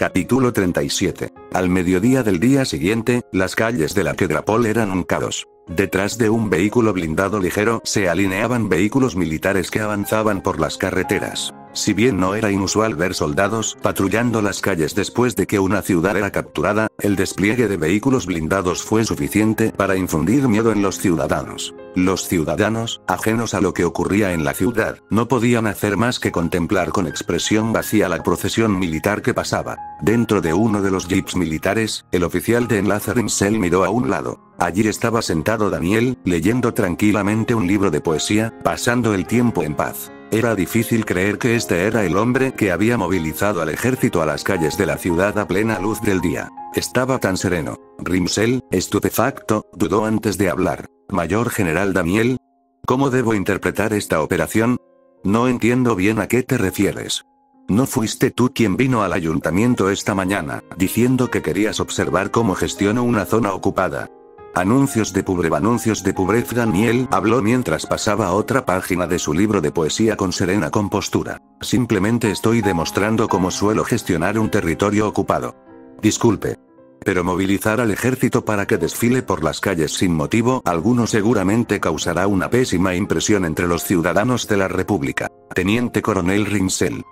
Capítulo 37. Al mediodía del día siguiente, las calles de la Quedrapol eran un caos. Detrás de un vehículo blindado ligero se alineaban vehículos militares que avanzaban por las carreteras. Si bien no era inusual ver soldados patrullando las calles después de que una ciudad era capturada, el despliegue de vehículos blindados fue suficiente para infundir miedo en los ciudadanos. Los ciudadanos, ajenos a lo que ocurría en la ciudad, no podían hacer más que contemplar con expresión vacía la procesión militar que pasaba. Dentro de uno de los jeeps militares, el oficial de enlace Rimsel miró a un lado. Allí estaba sentado Daniel, leyendo tranquilamente un libro de poesía, pasando el tiempo en paz. Era difícil creer que este era el hombre que había movilizado al ejército a las calles de la ciudad a plena luz del día. Estaba tan sereno. Rimsel, estupefacto, dudó antes de hablar. Mayor General Daniel, ¿cómo debo interpretar esta operación? No entiendo bien a qué te refieres. ¿No fuiste tú quien vino al ayuntamiento esta mañana, diciendo que querías observar cómo gestiono una zona ocupada? Anuncios de pobreza. Daniel habló mientras pasaba otra página de su libro de poesía con serena compostura. Simplemente estoy demostrando cómo suelo gestionar un territorio ocupado. Disculpe. Pero movilizar al ejército para que desfile por las calles sin motivo alguno seguramente causará una pésima impresión entre los ciudadanos de la República. Teniente Coronel Rimsel.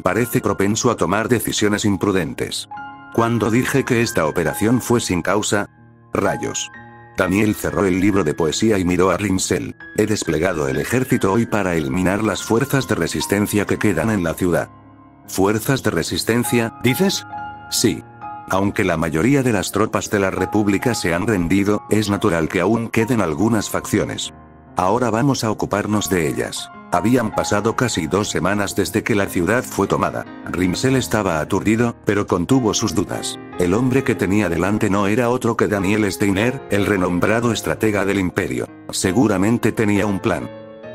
Parece propenso a tomar decisiones imprudentes. Cuando dije que esta operación fue sin causa. Rayos. Daniel cerró el libro de poesía y miró a Rimsel. He desplegado el ejército hoy para eliminar las fuerzas de resistencia que quedan en la ciudad. ¿Fuerzas de resistencia, dices? Sí. Aunque la mayoría de las tropas de la República se han rendido, es natural que aún queden algunas facciones. Ahora vamos a ocuparnos de ellas. Habían pasado casi 2 semanas desde que la ciudad fue tomada. Rimsel estaba aturdido, pero contuvo sus dudas. El hombre que tenía delante no era otro que Daniel Steiner, el renombrado estratega del imperio. Seguramente tenía un plan.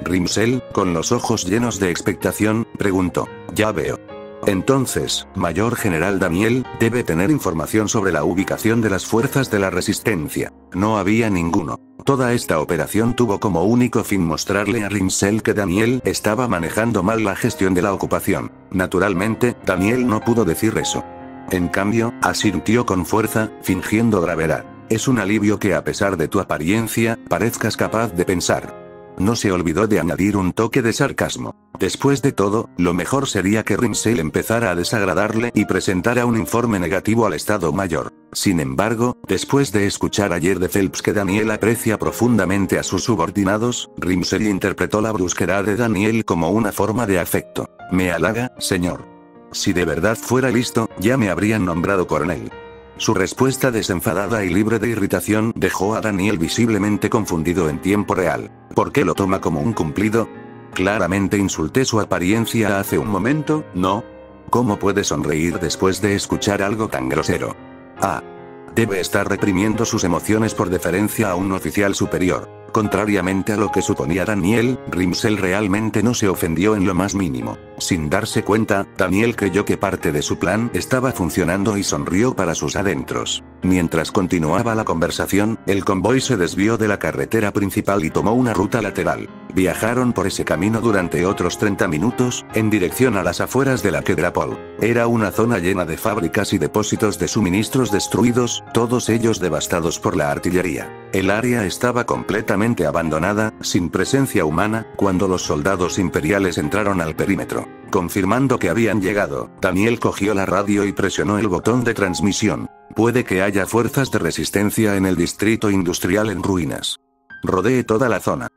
Rimsel, con los ojos llenos de expectación, preguntó. Ya veo. Entonces, Mayor General Daniel, debe tener información sobre la ubicación de las fuerzas de la resistencia. No había ninguno. Toda esta operación tuvo como único fin mostrarle a Rimsel que Daniel estaba manejando mal la gestión de la ocupación. Naturalmente, Daniel no pudo decir eso. En cambio, asintió con fuerza, fingiendo gravedad. Es un alivio que a pesar de tu apariencia, parezcas capaz de pensar. No se olvidó de añadir un toque de sarcasmo. Después de todo, lo mejor sería que Rimsel empezara a desagradarle y presentara un informe negativo al Estado Mayor. Sin embargo, después de escuchar ayer de Phelps que Daniel aprecia profundamente a sus subordinados, Rimsel interpretó la brusquedad de Daniel como una forma de afecto. Me halaga, señor. Si de verdad fuera listo, ya me habrían nombrado coronel. Su respuesta desenfadada y libre de irritación dejó a Daniel visiblemente confundido en tiempo real. ¿Por qué lo toma como un cumplido? Claramente insulté su apariencia hace un momento, ¿no? ¿Cómo puede sonreír después de escuchar algo tan grosero? Ah. Debe estar reprimiendo sus emociones por deferencia a un oficial superior. Contrariamente a lo que suponía Daniel, Rimsel realmente no se ofendió en lo más mínimo. Sin darse cuenta, Daniel creyó que parte de su plan estaba funcionando y sonrió para sus adentros. Mientras continuaba la conversación, el convoy se desvió de la carretera principal y tomó una ruta lateral. Viajaron por ese camino durante otros 30 minutos, en dirección a las afueras de la Quedrapol. Era una zona llena de fábricas y depósitos de suministros destruidos, todos ellos devastados por la artillería. El área estaba completamente abandonada, sin presencia humana, cuando los soldados imperiales entraron al perímetro. Confirmando que habían llegado, Daniel cogió la radio y presionó el botón de transmisión. Puede que haya fuerzas de resistencia en el distrito industrial en ruinas. Rodee toda la zona.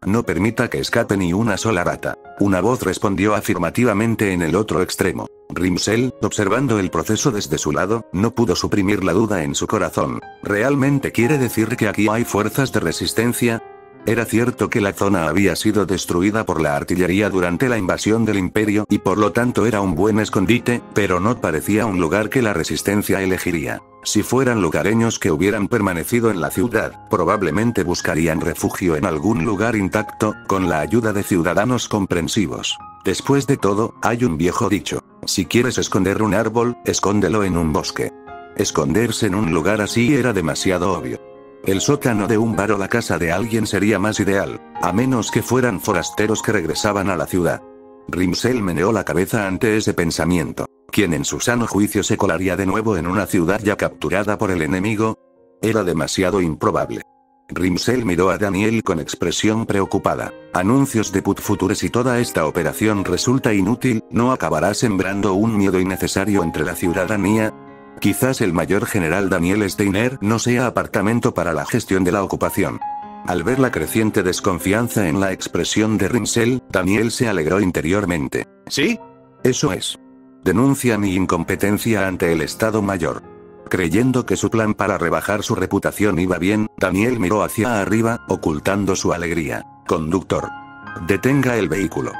No permita que escape ni una sola rata. Una voz respondió afirmativamente en el otro extremo. Rimsel, observando el proceso desde su lado, no pudo suprimir la duda en su corazón. ¿Realmente quiere decir que aquí hay fuerzas de resistencia? Era cierto que la zona había sido destruida por la artillería durante la invasión del imperio y por lo tanto era un buen escondite, pero no parecía un lugar que la resistencia elegiría. Si fueran lugareños que hubieran permanecido en la ciudad, probablemente buscarían refugio en algún lugar intacto, con la ayuda de ciudadanos comprensivos. Después de todo, hay un viejo dicho: si quieres esconder un árbol, escóndelo en un bosque. Esconderse en un lugar así era demasiado obvio. El sótano de un bar o la casa de alguien sería más ideal, a menos que fueran forasteros que regresaban a la ciudad. Rimsel meneó la cabeza ante ese pensamiento. ¿Quién en su sano juicio se colaría de nuevo en una ciudad ya capturada por el enemigo? Era demasiado improbable. Rimsel miró a Daniel con expresión preocupada. Anuncios de Put Futures y toda esta operación resulta inútil, ¿no acabará sembrando un miedo innecesario entre la ciudadanía? Quizás el mayor general Daniel Steiner no sea apartamento para la gestión de la ocupación. Al ver la creciente desconfianza en la expresión de Rimsel, Daniel se alegró interiormente. ¿Sí? Eso es. Denuncia mi incompetencia ante el Estado Mayor. Creyendo que su plan para rebajar su reputación iba bien, Daniel miró hacia arriba, ocultando su alegría. Conductor. Detenga el vehículo.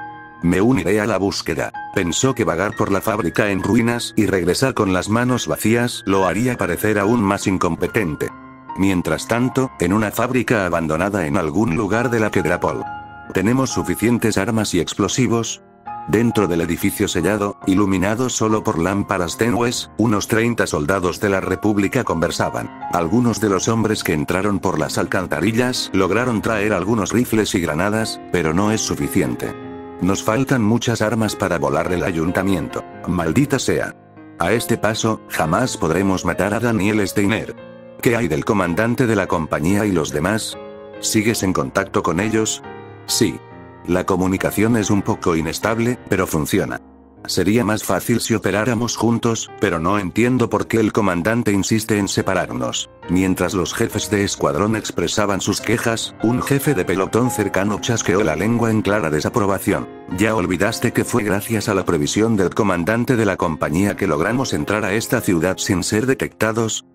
Me uniré a la búsqueda. Pensó que vagar por la fábrica en ruinas y regresar con las manos vacías lo haría parecer aún más incompetente. Mientras tanto, en una fábrica abandonada en algún lugar de la Quedrapol. ¿Tenemos suficientes armas y explosivos? Dentro del edificio sellado, iluminado solo por lámparas tenues, unos 30 soldados de la República conversaban. Algunos de los hombres que entraron por las alcantarillas lograron traer algunos rifles y granadas, pero no es suficiente. Nos faltan muchas armas para volar el ayuntamiento. Maldita sea. A este paso, jamás podremos matar a Daniel Steiner. ¿Qué hay del comandante de la compañía y los demás? ¿Sigues en contacto con ellos? Sí. La comunicación es un poco inestable, pero funciona. Sería más fácil si operáramos juntos, pero no entiendo por qué el comandante insiste en separarnos. Mientras los jefes de escuadrón expresaban sus quejas, un jefe de pelotón cercano chasqueó la lengua en clara desaprobación. ¿Ya olvidaste que fue gracias a la previsión del comandante de la compañía que logramos entrar a esta ciudad sin ser detectados?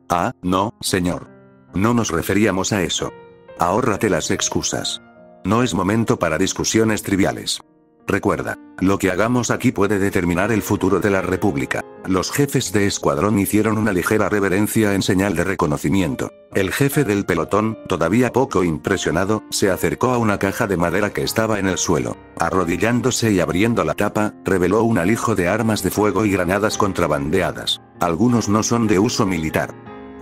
Ah, no, señor. No nos referíamos a eso. Ahórrate las excusas. No es momento para discusiones triviales. Recuerda, lo que hagamos aquí puede determinar el futuro de la República. Los jefes de escuadrón hicieron una ligera reverencia en señal de reconocimiento. El jefe del pelotón, todavía poco impresionado, se acercó a una caja de madera que estaba en el suelo. Arrodillándose y abriendo la tapa, reveló un alijo de armas de fuego y granadas contrabandeadas. Algunos no son de uso militar.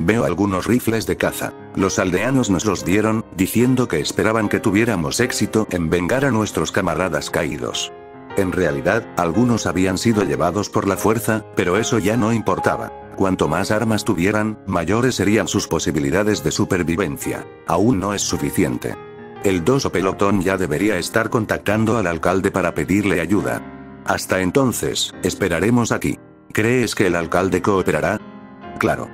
Veo algunos rifles de caza. Los aldeanos nos los dieron, diciendo que esperaban que tuviéramos éxito en vengar a nuestros camaradas caídos. En realidad, algunos habían sido llevados por la fuerza, pero eso ya no importaba. Cuanto más armas tuvieran, mayores serían sus posibilidades de supervivencia. Aún no es suficiente. El 2 pelotón ya debería estar contactando al alcalde para pedirle ayuda. Hasta entonces, esperaremos aquí. ¿Crees que el alcalde cooperará? Claro.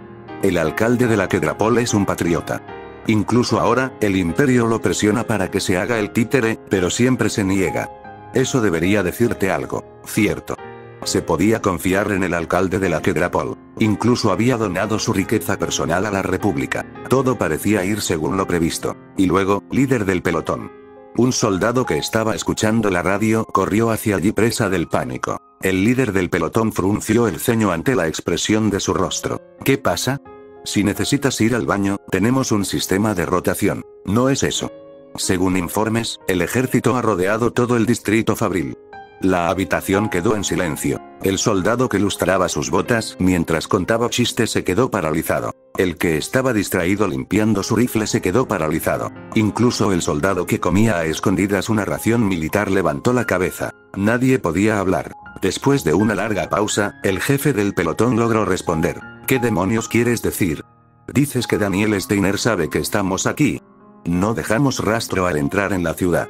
El alcalde de la Quedrapol es un patriota. Incluso ahora, el imperio lo presiona para que se haga el títere, pero siempre se niega. Eso debería decirte algo, ¿cierto? Se podía confiar en el alcalde de la Quedrapol. Incluso había donado su riqueza personal a la República. Todo parecía ir según lo previsto. Y luego, líder del pelotón. Un soldado que estaba escuchando la radio corrió hacia allí presa del pánico. El líder del pelotón frunció el ceño ante la expresión de su rostro. ¿Qué pasa? Si necesitas ir al baño, tenemos un sistema de rotación. No es eso. Según informes, el ejército ha rodeado todo el distrito fabril. La habitación quedó en silencio. El soldado que lustraba sus botas mientras contaba chistes se quedó paralizado. El que estaba distraído limpiando su rifle se quedó paralizado. Incluso el soldado que comía a escondidas una ración militar levantó la cabeza. Nadie podía hablar. Después de una larga pausa, el jefe del pelotón logró responder. ¿Qué demonios quieres decir? ¿Dices que Daniel Steiner sabe que estamos aquí? No dejamos rastro al entrar en la ciudad.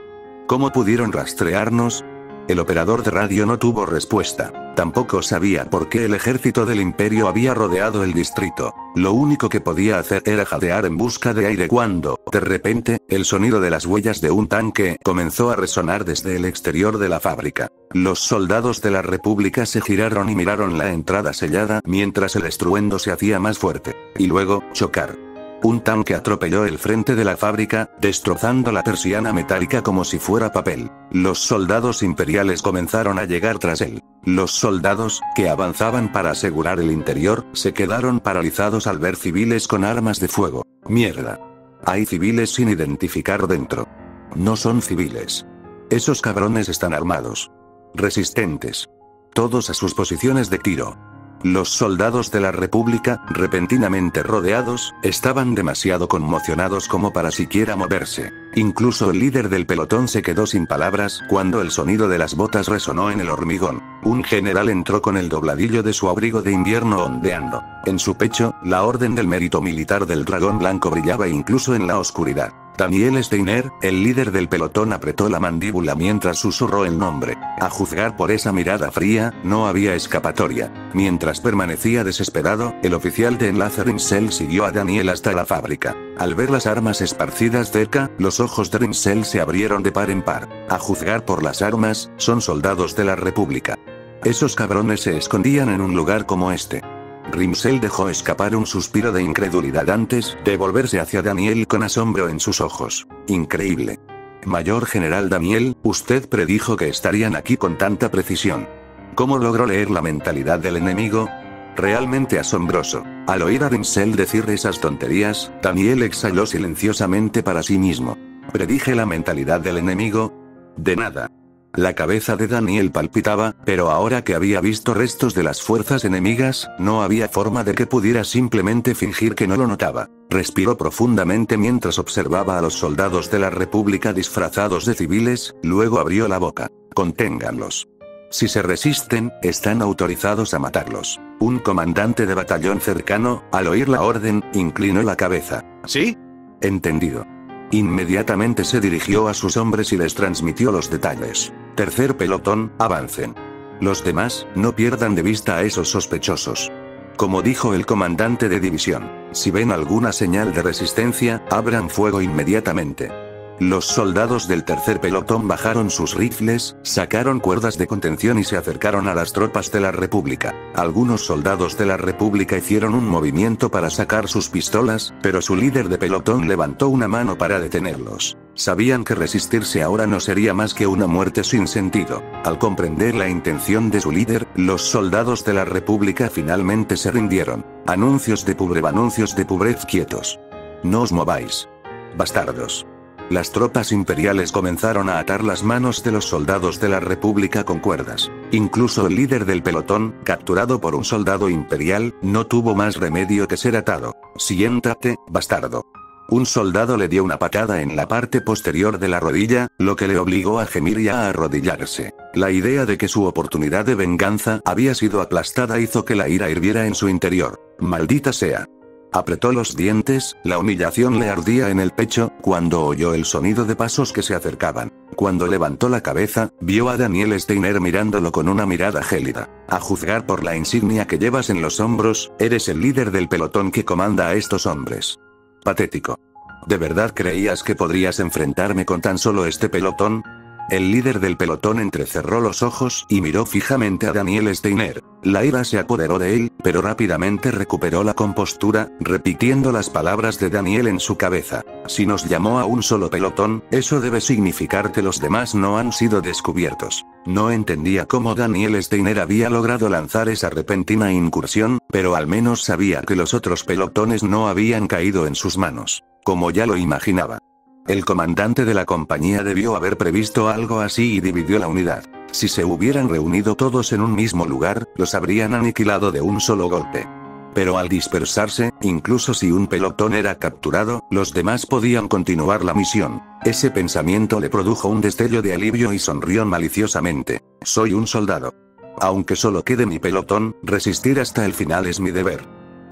¿Cómo pudieron rastrearnos? El operador de radio no tuvo respuesta. Tampoco sabía por qué el ejército del imperio había rodeado el distrito. Lo único que podía hacer era jadear en busca de aire cuando, de repente, el sonido de las huellas de un tanque comenzó a resonar desde el exterior de la fábrica. Los soldados de la República se giraron y miraron la entrada sellada mientras el estruendo se hacía más fuerte. Y luego, chocar. Un tanque atropelló el frente de la fábrica, destrozando la persiana metálica como si fuera papel. Los soldados imperiales comenzaron a llegar tras él. Los soldados, que avanzaban para asegurar el interior, se quedaron paralizados al ver civiles con armas de fuego. ¡Mierda! Hay civiles sin identificar dentro. No son civiles. Esos cabrones están armados. Resistentes. Todos a sus posiciones de tiro. Los soldados de la República, repentinamente rodeados, estaban demasiado conmocionados como para siquiera moverse. Incluso el líder del pelotón se quedó sin palabras cuando el sonido de las botas resonó en el hormigón. Un general entró con el dobladillo de su abrigo de invierno ondeando. En su pecho, la orden del mérito militar del dragón blanco brillaba incluso en la oscuridad. Daniel Steiner, el líder del pelotón, apretó la mandíbula mientras susurró el nombre. A juzgar por esa mirada fría, no había escapatoria. Mientras permanecía desesperado, el oficial de enlace Rimsel siguió a Daniel hasta la fábrica. Al ver las armas esparcidas cerca, los ojos de Rimsel se abrieron de par en par. A juzgar por las armas, son soldados de la República. Esos cabrones se escondían en un lugar como este. Rimsel dejó escapar un suspiro de incredulidad antes de volverse hacia Daniel con asombro en sus ojos. Increíble. Mayor General Daniel, usted predijo que estarían aquí con tanta precisión. ¿Cómo logró leer la mentalidad del enemigo? Realmente asombroso. Al oír a Rimsel decir esas tonterías, Daniel exhaló silenciosamente para sí mismo. ¿Predije la mentalidad del enemigo? De nada. La cabeza de Daniel palpitaba, pero ahora que había visto restos de las fuerzas enemigas, no había forma de que pudiera simplemente fingir que no lo notaba. Respiró profundamente mientras observaba a los soldados de la República disfrazados de civiles, luego abrió la boca. Conténganlos. Si se resisten, están autorizados a matarlos. Un comandante de batallón cercano, al oír la orden, inclinó la cabeza. ¿Sí? Entendido. Inmediatamente se dirigió a sus hombres y les transmitió los detalles. Tercer pelotón, avancen. Los demás, no pierdan de vista a esos sospechosos. Como dijo el comandante de división, si ven alguna señal de resistencia, abran fuego inmediatamente. Los soldados del tercer pelotón bajaron sus rifles, sacaron cuerdas de contención y se acercaron a las tropas de la República. Algunos soldados de la República hicieron un movimiento para sacar sus pistolas, pero su líder de pelotón levantó una mano para detenerlos. Sabían que resistirse ahora no sería más que una muerte sin sentido. Al comprender la intención de su líder, los soldados de la República finalmente se rindieron. Anuncios de Pubrev quietos. No os mováis. Bastardos. Las tropas imperiales comenzaron a atar las manos de los soldados de la República con cuerdas. Incluso el líder del pelotón, capturado por un soldado imperial, no tuvo más remedio que ser atado. Siéntate, bastardo. Un soldado le dio una patada en la parte posterior de la rodilla, lo que le obligó a gemir y a arrodillarse. La idea de que su oportunidad de venganza había sido aplastada hizo que la ira hirviera en su interior. Maldita sea. Apretó los dientes, la humillación le ardía en el pecho, cuando oyó el sonido de pasos que se acercaban. Cuando levantó la cabeza, vio a Daniel Steiner mirándolo con una mirada gélida. A juzgar por la insignia que llevas en los hombros, eres el líder del pelotón que comanda a estos hombres. Patético. ¿De verdad creías que podrías enfrentarme con tan solo este pelotón? El líder del pelotón entrecerró los ojos y miró fijamente a Daniel Steiner. La ira se apoderó de él, pero rápidamente recuperó la compostura, repitiendo las palabras de Daniel en su cabeza. Si nos llamó a un solo pelotón, eso debe significar que los demás no han sido descubiertos. No entendía cómo Daniel Steiner había logrado lanzar esa repentina incursión, pero al menos sabía que los otros pelotones no habían caído en sus manos. Como ya lo imaginaba. El comandante de la compañía debió haber previsto algo así y dividió la unidad. Si se hubieran reunido todos en un mismo lugar, los habrían aniquilado de un solo golpe. Pero al dispersarse, incluso si un pelotón era capturado, los demás podían continuar la misión. Ese pensamiento le produjo un destello de alivio y sonrió maliciosamente. Soy un soldado. Aunque solo quede mi pelotón, resistir hasta el final es mi deber.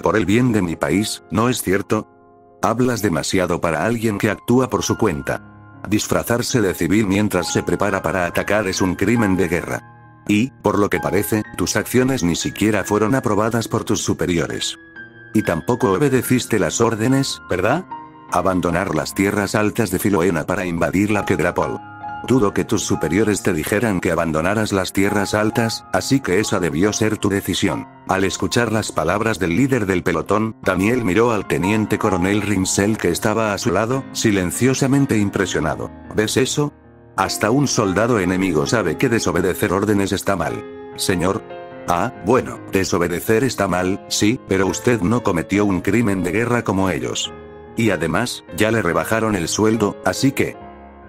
Por el bien de mi país, ¿no es cierto? Hablas demasiado para alguien que actúa por su cuenta. Disfrazarse de civil mientras se prepara para atacar es un crimen de guerra. Y, por lo que parece, tus acciones ni siquiera fueron aprobadas por tus superiores. Y tampoco obedeciste las órdenes, ¿verdad? Abandonar las tierras altas de Filoena para invadir la Kedrapol. Dudo que tus superiores te dijeran que abandonaras las tierras altas, así que esa debió ser tu decisión. Al escuchar las palabras del líder del pelotón, Daniel miró al teniente coronel Rimsel que estaba a su lado, silenciosamente impresionado. ¿Ves eso? Hasta un soldado enemigo sabe que desobedecer órdenes está mal. Señor. Ah, bueno, desobedecer está mal, sí, pero usted no cometió un crimen de guerra como ellos. Y además, ya le rebajaron el sueldo, así que...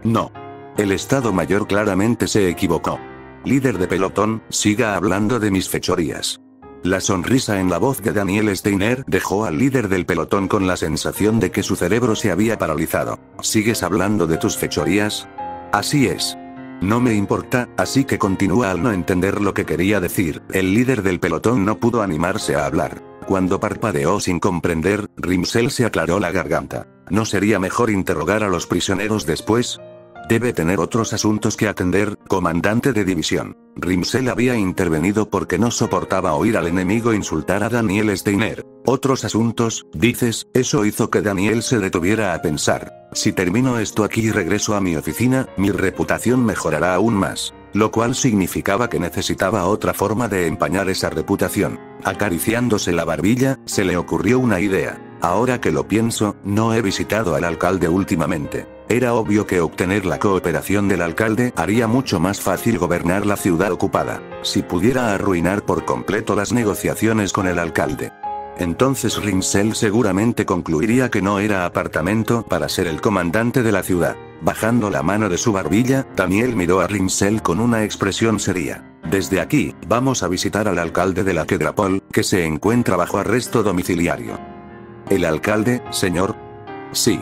No. El Estado Mayor claramente se equivocó. Líder de pelotón, siga hablando de mis fechorías. La sonrisa en la voz de Daniel Steiner dejó al líder del pelotón con la sensación de que su cerebro se había paralizado. ¿Sigues hablando de tus fechorías? Así es. No me importa, así que continúa. Al no entender lo que quería decir, el líder del pelotón no pudo animarse a hablar. Cuando parpadeó sin comprender, Rimsel se aclaró la garganta. ¿No sería mejor interrogar a los prisioneros después? Debe tener otros asuntos que atender, comandante de división. Rimsel había intervenido porque no soportaba oír al enemigo insultar a Daniel Steiner. ¿Otros asuntos, dices? Eso hizo que Daniel se detuviera a pensar. Si termino esto aquí y regreso a mi oficina, mi reputación mejorará aún más. Lo cual significaba que necesitaba otra forma de empañar esa reputación. Acariciándose la barbilla, se le ocurrió una idea. Ahora que lo pienso, no he visitado al alcalde últimamente. Era obvio que obtener la cooperación del alcalde haría mucho más fácil gobernar la ciudad ocupada. Si pudiera arruinar por completo las negociaciones con el alcalde. Entonces Rimsel seguramente concluiría que no era apartamento para ser el comandante de la ciudad. Bajando la mano de su barbilla, Daniel miró a Rimsel con una expresión seria. Desde aquí, vamos a visitar al alcalde de la Kedrapol, que se encuentra bajo arresto domiciliario. ¿El alcalde, señor? Sí.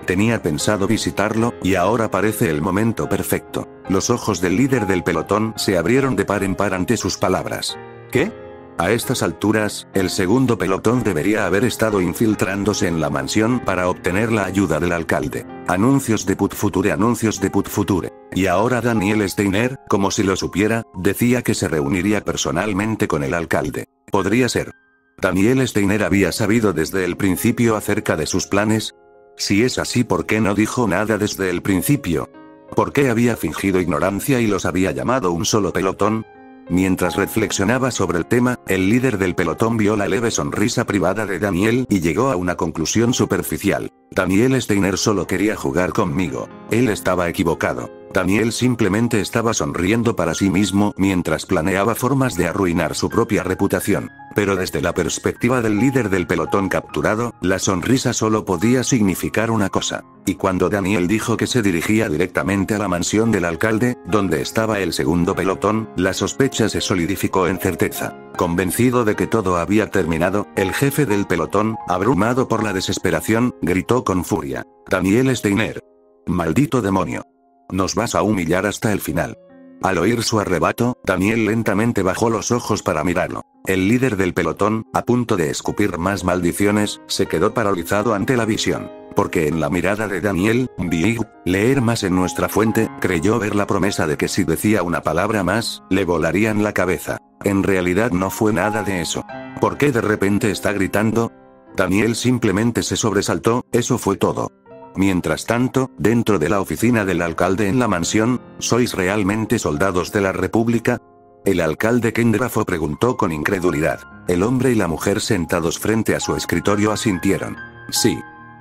Tenía pensado visitarlo, y ahora parece el momento perfecto. Los ojos del líder del pelotón se abrieron de par en par ante sus palabras. ¿Qué? A estas alturas, el segundo pelotón debería haber estado infiltrándose en la mansión para obtener la ayuda del alcalde. Anuncios de Put Future, anuncios de Put Future. Y ahora Daniel Steiner, como si lo supiera, decía que se reuniría personalmente con el alcalde. Podría ser. ¿Daniel Steiner había sabido desde el principio acerca de sus planes? Si es así, ¿por qué no dijo nada desde el principio? ¿Por qué había fingido ignorancia y los había llamado un solo pelotón? Mientras reflexionaba sobre el tema, el líder del pelotón vio la leve sonrisa privada de Daniel y llegó a una conclusión superficial. Daniel Steiner solo quería jugar conmigo. Él estaba equivocado. Daniel simplemente estaba sonriendo para sí mismo mientras planeaba formas de arruinar su propia reputación. Pero desde la perspectiva del líder del pelotón capturado, la sonrisa solo podía significar una cosa. Y cuando Daniel dijo que se dirigía directamente a la mansión del alcalde, donde estaba el segundo pelotón, la sospecha se solidificó en certeza. Convencido de que todo había terminado, el jefe del pelotón, abrumado por la desesperación, gritó con furia. Daniel Steiner. Maldito demonio. Nos vas a humillar hasta el final. Al oír su arrebato, Daniel lentamente bajó los ojos para mirarlo. El líder del pelotón, a punto de escupir más maldiciones, se quedó paralizado ante la visión. Porque en la mirada de Daniel, vi leer más en nuestra fuente, creyó ver la promesa de que si decía una palabra más, le volarían la cabeza. En realidad no fue nada de eso. ¿Por qué de repente está gritando? Daniel simplemente se sobresaltó, eso fue todo. Mientras tanto, dentro de la oficina del alcalde en la mansión, ¿sois realmente soldados de la República? El alcalde Kendrafo preguntó con incredulidad. El hombre y la mujer sentados frente a su escritorio asintieron. Sí.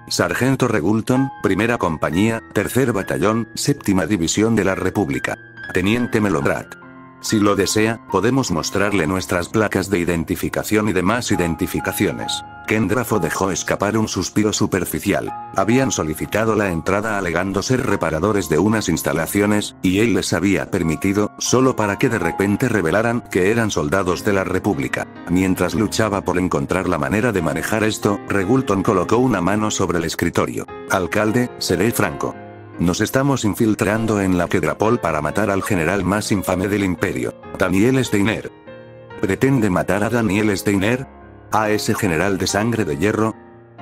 Sargento Regulton, primera compañía, tercer batallón, séptima división de la República. Teniente Melobrat. Si lo desea, podemos mostrarle nuestras placas de identificación y demás identificaciones. Kendrafo dejó escapar un suspiro superficial. Habían solicitado la entrada alegando ser reparadores de unas instalaciones, y él les había permitido, solo para que de repente revelaran que eran soldados de la República. Mientras luchaba por encontrar la manera de manejar esto, Regulton colocó una mano sobre el escritorio. Alcalde, seré franco. Nos estamos infiltrando en la Kedrapol para matar al general más infame del imperio, Daniel Steiner. ¿Pretende matar a Daniel Steiner? ¿A ese general de sangre de hierro?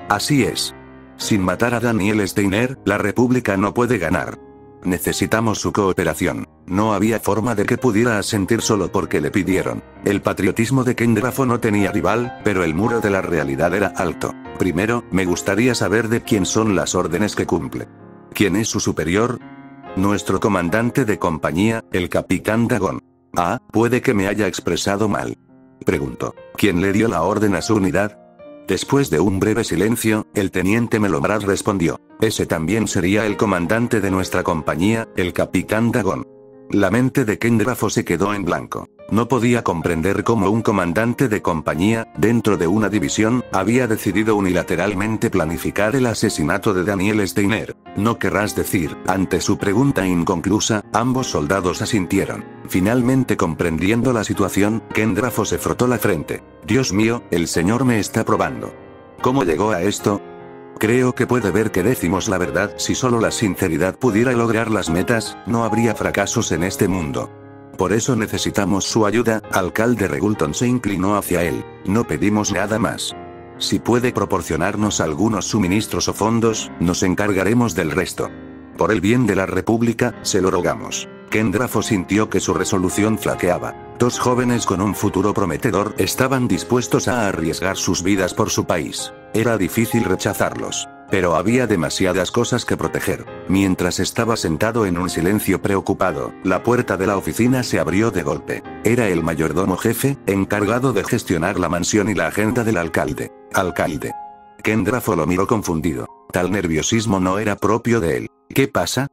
Así es. Sin matar a Daniel Steiner, la República no puede ganar. Necesitamos su cooperación. No había forma de que pudiera asentir solo porque le pidieron. El patriotismo de Kendrafo no tenía rival, pero el muro de la realidad era alto. Primero, me gustaría saber de quién son las órdenes que cumple. ¿Quién es su superior? Nuestro comandante de compañía, el capitán Dagon. Ah, puede que me haya expresado mal. Preguntó. ¿Quién le dio la orden a su unidad? Después de un breve silencio, el teniente Melomrad respondió. Ese también sería el comandante de nuestra compañía, el capitán Dagon. La mente de Kendrafo se quedó en blanco. No podía comprender cómo un comandante de compañía, dentro de una división, había decidido unilateralmente planificar el asesinato de Daniel Steiner. ¿No querrás decir? Ante su pregunta inconclusa, ambos soldados asintieron. Finalmente comprendiendo la situación, Kendrafo se frotó la frente. Dios mío, el señor me está probando. ¿Cómo llegó a esto? Creo que puede ver que decimos la verdad. Si solo la sinceridad pudiera lograr las metas, no habría fracasos en este mundo. Por eso necesitamos su ayuda. Alcalde Regulton se inclinó hacia él. No pedimos nada más. Si puede proporcionarnos algunos suministros o fondos, nos encargaremos del resto. Por el bien de la República, se lo rogamos. Kendrafo sintió que su resolución flaqueaba. Dos jóvenes con un futuro prometedor estaban dispuestos a arriesgar sus vidas por su país. Era difícil rechazarlos. Pero había demasiadas cosas que proteger. Mientras estaba sentado en un silencio preocupado, la puerta de la oficina se abrió de golpe. Era el mayordomo jefe, encargado de gestionar la mansión y la agenda del alcalde. Alcalde. Kendrafo lo miró confundido. Tal nerviosismo no era propio de él. ¿Qué pasa?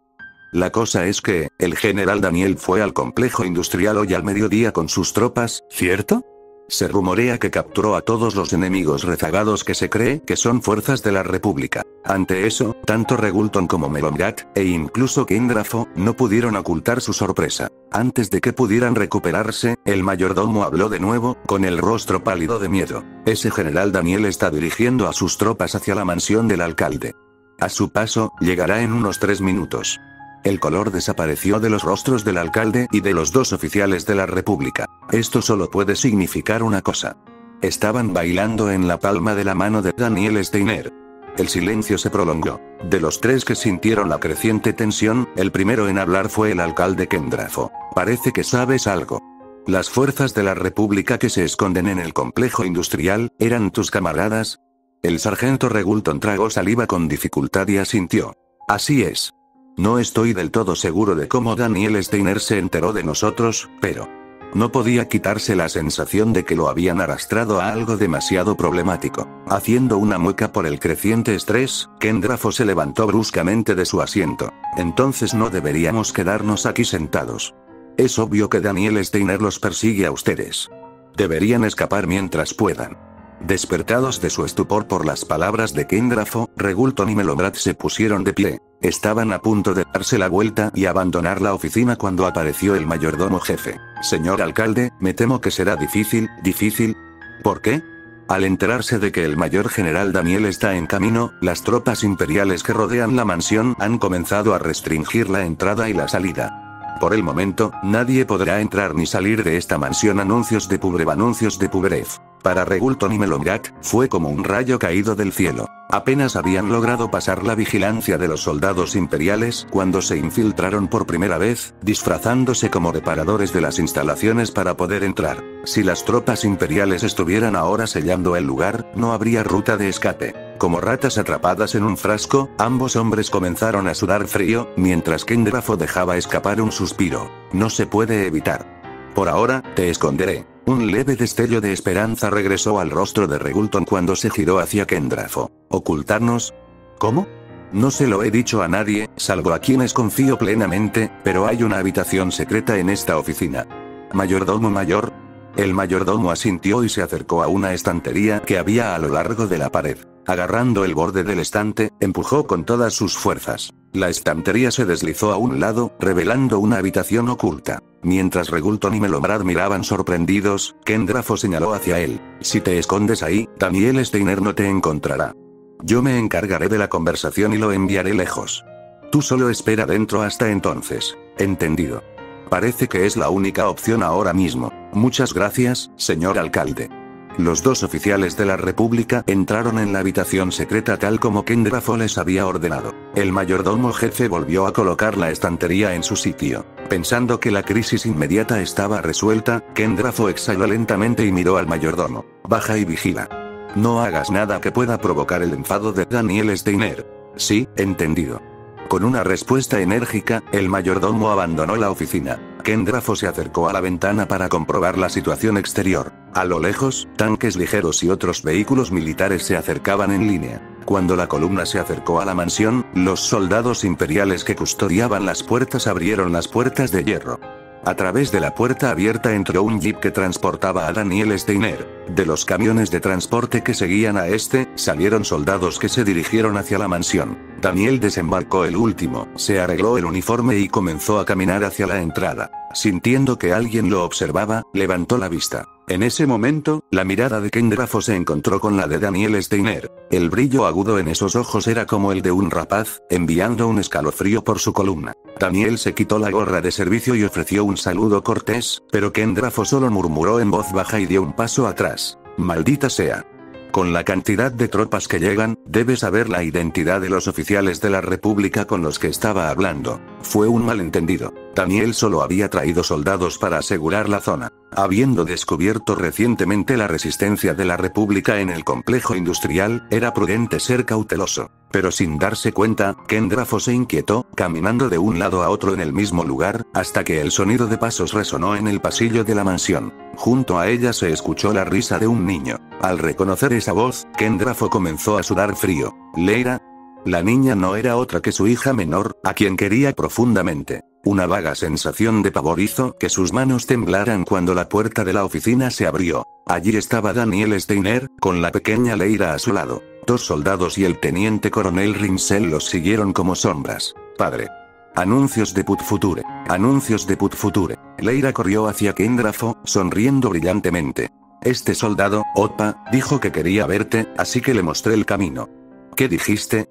La cosa es que, el general Daniel fue al complejo industrial hoy al mediodía con sus tropas, ¿cierto? Se rumorea que capturó a todos los enemigos rezagados que se cree que son fuerzas de la República. Ante eso, tanto Regulton como Melomgat, e incluso Kendrafo, no pudieron ocultar su sorpresa. Antes de que pudieran recuperarse, el mayordomo habló de nuevo, con el rostro pálido de miedo. Ese general Daniel está dirigiendo a sus tropas hacia la mansión del alcalde. A su paso, llegará en unos 3 minutos. El color desapareció de los rostros del alcalde y de los dos oficiales de la República. Esto solo puede significar una cosa. Estaban bailando en la palma de la mano de Daniel Steiner. El silencio se prolongó. De los tres que sintieron la creciente tensión, el primero en hablar fue el alcalde Kendrafo. Parece que sabes algo. Las fuerzas de la República que se esconden en el complejo industrial, ¿eran tus camaradas? El sargento Regulton tragó saliva con dificultad y asintió. Así es. No estoy del todo seguro de cómo Daniel Steiner se enteró de nosotros, pero no podía quitarse la sensación de que lo habían arrastrado a algo demasiado problemático. Haciendo una mueca por el creciente estrés, Kendrafo se levantó bruscamente de su asiento. Entonces no deberíamos quedarnos aquí sentados. Es obvio que Daniel Steiner los persigue a ustedes. Deberían escapar mientras puedan. Despertados de su estupor por las palabras de Kendrafo, Regulton y Melomgat se pusieron de pie. Estaban a punto de darse la vuelta y abandonar la oficina cuando apareció el mayordomo jefe. Señor alcalde, me temo que será difícil. ¿Por qué? Al enterarse de que el mayor general Daniel está en camino, las tropas imperiales que rodean la mansión han comenzado a restringir la entrada y la salida. Por el momento, nadie podrá entrar ni salir de esta mansión. Anuncios de Pubrev. Para Regulton y Melomgat, fue como un rayo caído del cielo. Apenas habían logrado pasar la vigilancia de los soldados imperiales cuando se infiltraron por primera vez, disfrazándose como reparadores de las instalaciones para poder entrar. Si las tropas imperiales estuvieran ahora sellando el lugar, no habría ruta de escape. Como ratas atrapadas en un frasco, ambos hombres comenzaron a sudar frío, mientras Kendrafo dejaba escapar un suspiro. No se puede evitar. Por ahora, te esconderé. Un leve destello de esperanza regresó al rostro de Regulton cuando se giró hacia Kendrafo. ¿Ocultarnos? ¿Cómo? No se lo he dicho a nadie, salvo a quienes confío plenamente, pero hay una habitación secreta en esta oficina. ¿Mayordomo mayor? El mayordomo asintió y se acercó a una estantería que había a lo largo de la pared. Agarrando el borde del estante, empujó con todas sus fuerzas. La estantería se deslizó a un lado, revelando una habitación oculta. Mientras Regulton y Melomgat miraban sorprendidos, Kendrafo señaló hacia él. Si te escondes ahí, Daniel Steiner no te encontrará. Yo me encargaré de la conversación y lo enviaré lejos. Tú solo espera dentro hasta entonces. ¿Entendido? Parece que es la única opción ahora mismo. Muchas gracias, señor alcalde. Los dos oficiales de la República entraron en la habitación secreta tal como Kendrafo les había ordenado. El mayordomo jefe volvió a colocar la estantería en su sitio. Pensando que la crisis inmediata estaba resuelta, Kendrafo exhaló lentamente y miró al mayordomo. Baja y vigila. No hagas nada que pueda provocar el enfado de Daniel Steiner. Sí, entendido. Con una respuesta enérgica, el mayordomo abandonó la oficina. Kendrafo se acercó a la ventana para comprobar la situación exterior. A lo lejos, tanques ligeros y otros vehículos militares se acercaban en línea. Cuando la columna se acercó a la mansión, los soldados imperiales que custodiaban las puertas abrieron las puertas de hierro. A través de la puerta abierta entró un jeep que transportaba a Daniel Steiner. De los camiones de transporte que seguían a este, salieron soldados que se dirigieron hacia la mansión. Daniel desembarcó el último, se arregló el uniforme y comenzó a caminar hacia la entrada. Sintiendo que alguien lo observaba, levantó la vista. En ese momento, la mirada de Ken Grafo se encontró con la de Daniel Steiner. El brillo agudo en esos ojos era como el de un rapaz, enviando un escalofrío por su columna. Daniel se quitó la gorra de servicio y ofreció un saludo cortés, pero Ken Grafo solo murmuró en voz baja y dio un paso atrás. Maldita sea. Con la cantidad de tropas que llegan, debe saber la identidad de los oficiales de la República con los que estaba hablando. Fue un malentendido. Daniel solo había traído soldados para asegurar la zona. Habiendo descubierto recientemente la resistencia de la República en el complejo industrial, era prudente ser cauteloso. Pero sin darse cuenta, Ken Grafo se inquietó, caminando de un lado a otro en el mismo lugar, hasta que el sonido de pasos resonó en el pasillo de la mansión. Junto a ella se escuchó la risa de un niño. Al reconocer esa voz, Ken Grafo comenzó a sudar frío. Leira. La niña no era otra que su hija menor, a quien quería profundamente. Una vaga sensación de pavor hizo que sus manos temblaran cuando la puerta de la oficina se abrió. Allí estaba Daniel Steiner, con la pequeña Leira a su lado. Dos soldados y el teniente coronel Rinsel los siguieron como sombras. Padre. Anuncios de Put Future. Anuncios de Put Future. Leira corrió hacia Ken Grafo, sonriendo brillantemente. Este soldado, Opa, dijo que quería verte, así que le mostré el camino. ¿Qué dijiste?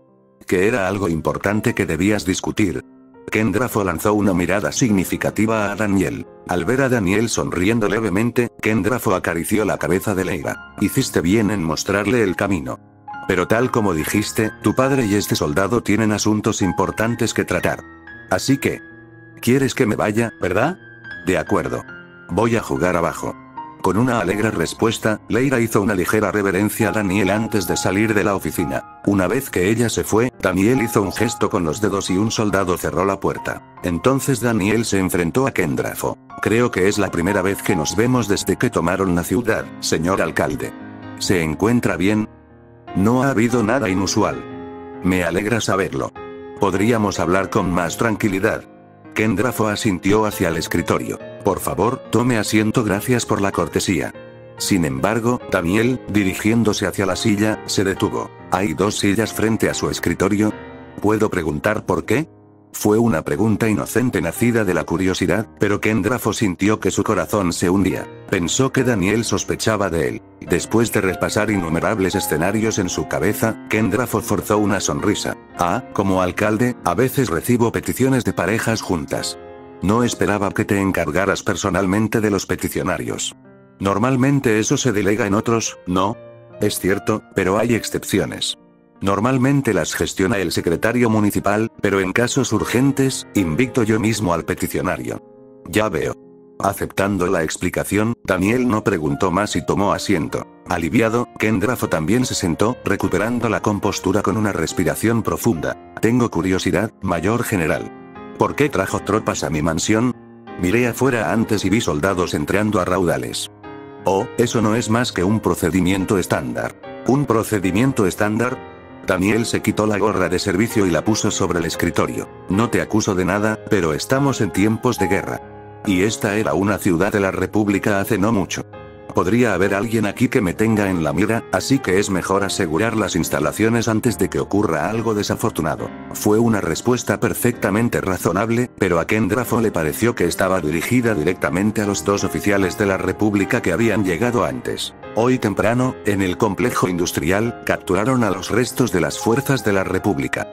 Que era algo importante que debías discutir. Ken Grafo lanzó una mirada significativa a Daniel. Al ver a Daniel sonriendo levemente, Ken Grafo acarició la cabeza de Leira. Hiciste bien en mostrarle el camino. Pero tal como dijiste, tu padre y este soldado tienen asuntos importantes que tratar. Así que... ¿Quieres que me vaya, verdad? De acuerdo. Voy a jugar abajo. Con una alegre respuesta, Leira hizo una ligera reverencia a Daniel antes de salir de la oficina. Una vez que ella se fue, Daniel hizo un gesto con los dedos y un soldado cerró la puerta. Entonces Daniel se enfrentó a Ken Grafo. Creo que es la primera vez que nos vemos desde que tomaron la ciudad, señor alcalde. ¿Se encuentra bien? No ha habido nada inusual. Me alegra saberlo. Podríamos hablar con más tranquilidad. Ken Grafo asintió hacia el escritorio. Por favor, tome asiento, gracias por la cortesía. Sin embargo, Daniel, dirigiéndose hacia la silla, se detuvo. ¿Hay dos sillas frente a su escritorio? ¿Puedo preguntar por qué? Fue una pregunta inocente nacida de la curiosidad, pero Ken Grafo sintió que su corazón se hundía. Pensó que Daniel sospechaba de él. Después de repasar innumerables escenarios en su cabeza, Ken Grafo forzó una sonrisa. Como alcalde, a veces recibo peticiones de parejas juntas. No esperaba que te encargaras personalmente de los peticionarios. Normalmente eso se delega en otros, ¿no? Es cierto, pero hay excepciones. Normalmente las gestiona el secretario municipal, pero en casos urgentes, invito yo mismo al peticionario. Ya veo. Aceptando la explicación, Daniel no preguntó más y tomó asiento. Aliviado, Ken Grafo también se sentó, recuperando la compostura con una respiración profunda. Tengo curiosidad, mayor general. ¿Por qué trajo tropas a mi mansión? Miré afuera antes y vi soldados entrando a raudales. Oh, eso no es más que un procedimiento estándar. ¿Un procedimiento estándar? Daniel se quitó la gorra de servicio y la puso sobre el escritorio. No te acuso de nada, pero estamos en tiempos de guerra. Y esta era una ciudad de la República hace no mucho. Podría haber alguien aquí que me tenga en la mira, así que es mejor asegurar las instalaciones antes de que ocurra algo desafortunado. Fue una respuesta perfectamente razonable, pero a Ken Grafo le pareció que estaba dirigida directamente a los dos oficiales de la República que habían llegado antes. Hoy temprano, en el complejo industrial, capturaron a los restos de las fuerzas de la República.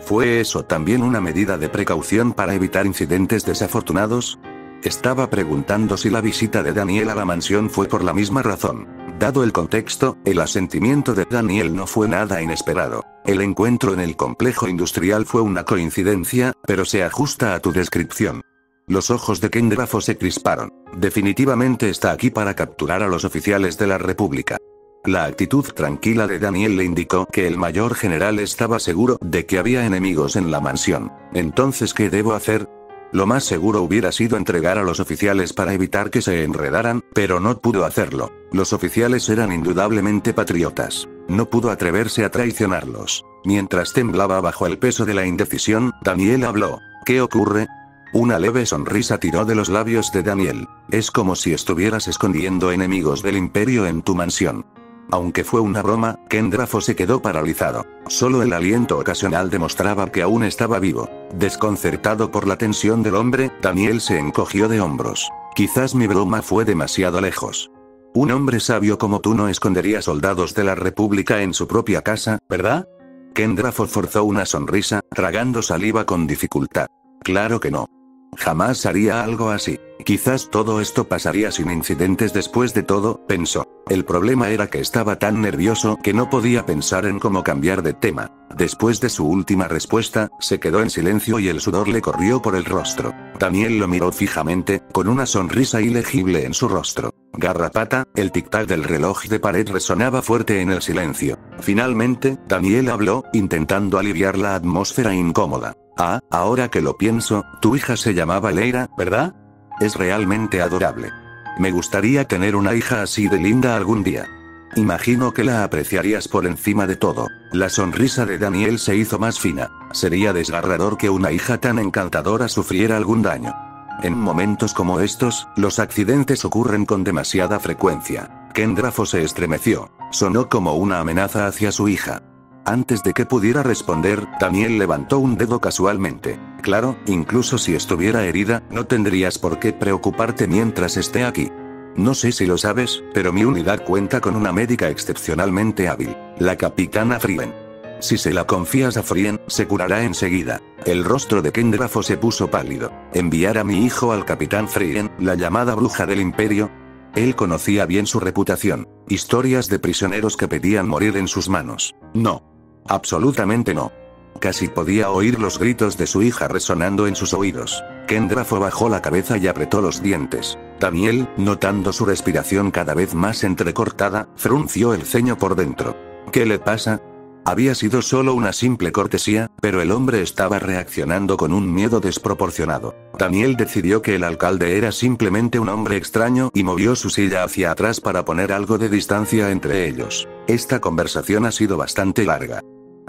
¿Fue eso también una medida de precaución para evitar incidentes desafortunados? Estaba preguntando si la visita de Daniel a la mansión fue por la misma razón. Dado el contexto, el asentimiento de Daniel no fue nada inesperado. El encuentro en el complejo industrial fue una coincidencia, pero se ajusta a tu descripción. Los ojos de Ken Grafo se crisparon. Definitivamente está aquí para capturar a los oficiales de la República. La actitud tranquila de Daniel le indicó que el mayor general estaba seguro de que había enemigos en la mansión. Entonces, ¿qué debo hacer? Lo más seguro hubiera sido entregar a los oficiales para evitar que se enredaran, pero no pudo hacerlo. Los oficiales eran indudablemente patriotas. no pudo atreverse a traicionarlos. Mientras temblaba bajo el peso de la indecisión, Daniel habló. ¿Qué ocurre? Una leve sonrisa tiró de los labios de Daniel. Es como si estuvieras escondiendo enemigos del imperio en tu mansión. Aunque fue una broma, Kendrafo se quedó paralizado. Solo el aliento ocasional demostraba que aún estaba vivo. Desconcertado por la tensión del hombre, Daniel se encogió de hombros. Quizás mi broma fue demasiado lejos. Un hombre sabio como tú no escondería soldados de la República en su propia casa, ¿verdad? Kendrafo forzó una sonrisa, tragando saliva con dificultad. Claro que no. Jamás haría algo así. Quizás todo esto pasaría sin incidentes después de todo, pensó. El problema era que estaba tan nervioso que no podía pensar en cómo cambiar de tema. Después de su última respuesta, se quedó en silencio y el sudor le corrió por el rostro. Daniel lo miró fijamente, con una sonrisa ilegible en su rostro. Garrapata, el tic-tac del reloj de pared resonaba fuerte en el silencio. Finalmente, Daniel habló, intentando aliviar la atmósfera incómoda. Ah, ahora que lo pienso, tu hija se llamaba Leira, ¿verdad? Es realmente adorable. Me gustaría tener una hija así de linda algún día. Imagino que la apreciarías por encima de todo. La sonrisa de Daniel se hizo más fina. Sería desgarrador que una hija tan encantadora sufriera algún daño. En momentos como estos, los accidentes ocurren con demasiada frecuencia. Kendrafo se estremeció. Sonó como una amenaza hacia su hija. Antes de que pudiera responder, Daniel levantó un dedo casualmente. Claro, incluso si estuviera herida, no tendrías por qué preocuparte mientras esté aquí. No sé si lo sabes, pero mi unidad cuenta con una médica excepcionalmente hábil, la capitana Frien. Si se la confías a Frien, se curará enseguida. El rostro de Kendrafo se puso pálido. ¿Enviar a mi hijo al capitán Frien, la llamada bruja del imperio? Él conocía bien su reputación. Historias de prisioneros que pedían morir en sus manos. No. Absolutamente no. Casi podía oír los gritos de su hija resonando en sus oídos. Kendrafo bajó la cabeza y apretó los dientes. Daniel, notando su respiración cada vez más entrecortada, frunció el ceño por dentro. ¿Qué le pasa? Había sido solo una simple cortesía, pero el hombre estaba reaccionando con un miedo desproporcionado. Daniel decidió que el alcalde era simplemente un hombre extraño y movió su silla hacia atrás para poner algo de distancia entre ellos. Esta conversación ha sido bastante larga.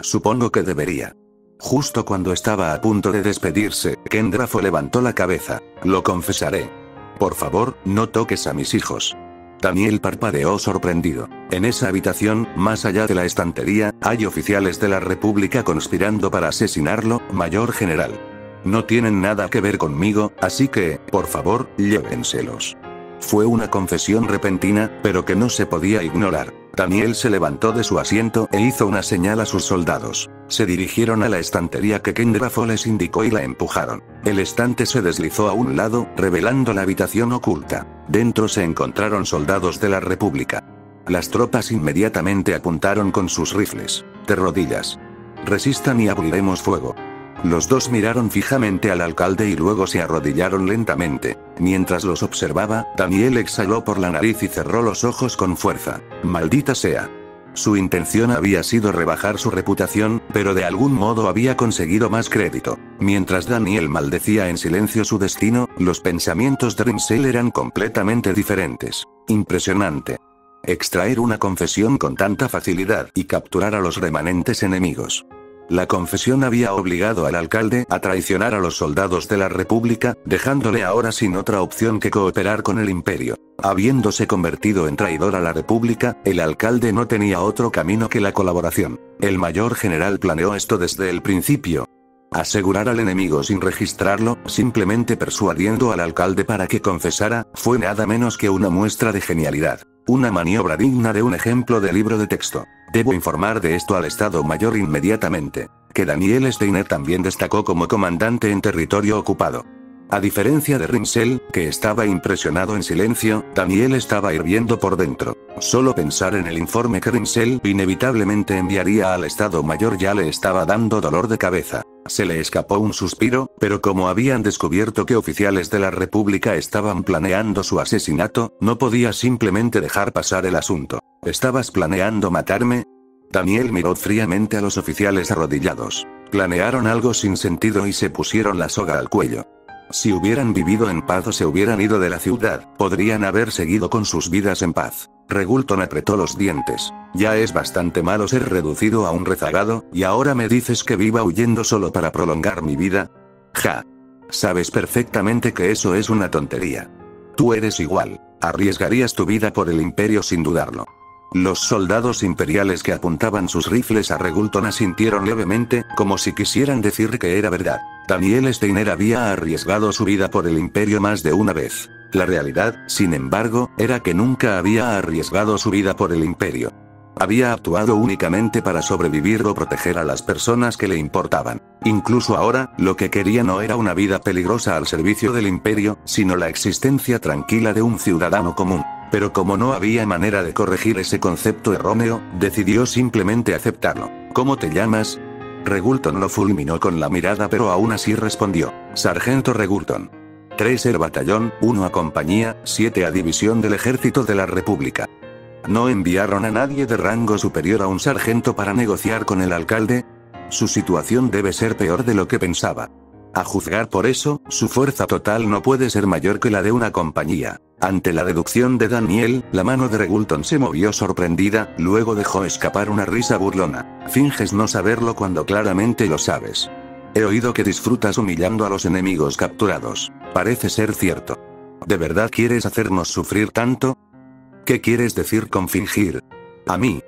Supongo que debería. Justo cuando estaba a punto de despedirse, Kendrafo levantó la cabeza. Lo confesaré. Por favor, no toques a mis hijos. Daniel parpadeó sorprendido. En esa habitación, más allá de la estantería, hay oficiales de la República conspirando para asesinarlo, mayor general. No tienen nada que ver conmigo, así que, por favor, llévenselos. Fue una confesión repentina, pero que no se podía ignorar. Daniel se levantó de su asiento e hizo una señal a sus soldados. Se dirigieron a la estantería que Kendrafo les indicó y la empujaron. El estante se deslizó a un lado, revelando la habitación oculta. Dentro se encontraron soldados de la República. Las tropas inmediatamente apuntaron con sus rifles. De rodillas. Resistan y abriremos fuego. Los dos miraron fijamente al alcalde y luego se arrodillaron lentamente. Mientras los observaba, Daniel exhaló por la nariz y cerró los ojos con fuerza. Maldita sea. Su intención había sido rebajar su reputación, pero de algún modo había conseguido más crédito. Mientras Daniel maldecía en silencio su destino, los pensamientos de Rimsel eran completamente diferentes. Impresionante. Extraer una confesión con tanta facilidad y capturar a los remanentes enemigos. La confesión había obligado al alcalde a traicionar a los soldados de la República, dejándole ahora sin otra opción que cooperar con el imperio. Habiéndose convertido en traidor a la República, el alcalde no tenía otro camino que la colaboración. El mayor general planeó esto desde el principio. Asegurar al enemigo sin registrarlo, simplemente persuadiendo al alcalde para que confesara, fue nada menos que una muestra de genialidad. Una maniobra digna de un ejemplo de libro de texto. Debo informar de esto al Estado Mayor inmediatamente. Que Daniel Steiner también destacó como comandante en territorio ocupado. A diferencia de Rimsel, que estaba impresionado en silencio, Daniel estaba hirviendo por dentro. Solo pensar en el informe que Rimsel inevitablemente enviaría al Estado Mayor ya le estaba dando dolor de cabeza. Se le escapó un suspiro, pero como habían descubierto que oficiales de la República estaban planeando su asesinato, no podía simplemente dejar pasar el asunto. ¿Estabas planeando matarme? Daniel miró fríamente a los oficiales arrodillados. Planearon algo sin sentido y se pusieron la soga al cuello. Si hubieran vivido en paz o se hubieran ido de la ciudad, podrían haber seguido con sus vidas en paz. Regulton apretó los dientes. Ya es bastante malo ser reducido a un rezagado, y ahora me dices que viva huyendo solo para prolongar mi vida. Ja. Sabes perfectamente que eso es una tontería. Tú eres igual. Arriesgarías tu vida por el imperio sin dudarlo. Los soldados imperiales que apuntaban sus rifles a Regulton asintieron levemente, como si quisieran decir que era verdad. Daniel Steiner había arriesgado su vida por el imperio más de una vez. La realidad, sin embargo, era que nunca había arriesgado su vida por el imperio. Había actuado únicamente para sobrevivir o proteger a las personas que le importaban. Incluso ahora, lo que quería no era una vida peligrosa al servicio del imperio, sino la existencia tranquila de un ciudadano común. Pero como no había manera de corregir ese concepto erróneo, decidió simplemente aceptarlo. ¿Cómo te llamas? Regulton lo fulminó con la mirada, pero aún así respondió: Sargento Regulton. 3 er batallón, 1 a compañía, 7 a división del ejército de la República. ¿No enviaron a nadie de rango superior a un sargento para negociar con el alcalde? Su situación debe ser peor de lo que pensaba. A juzgar por eso, su fuerza total no puede ser mayor que la de una compañía. Ante la deducción de Daniel, la mano de Regulton se movió sorprendida, luego dejó escapar una risa burlona. Finges no saberlo cuando claramente lo sabes. He oído que disfrutas humillando a los enemigos capturados. Parece ser cierto. ¿De verdad quieres hacernos sufrir tanto? ¿Qué quieres decir con fingir? A mí.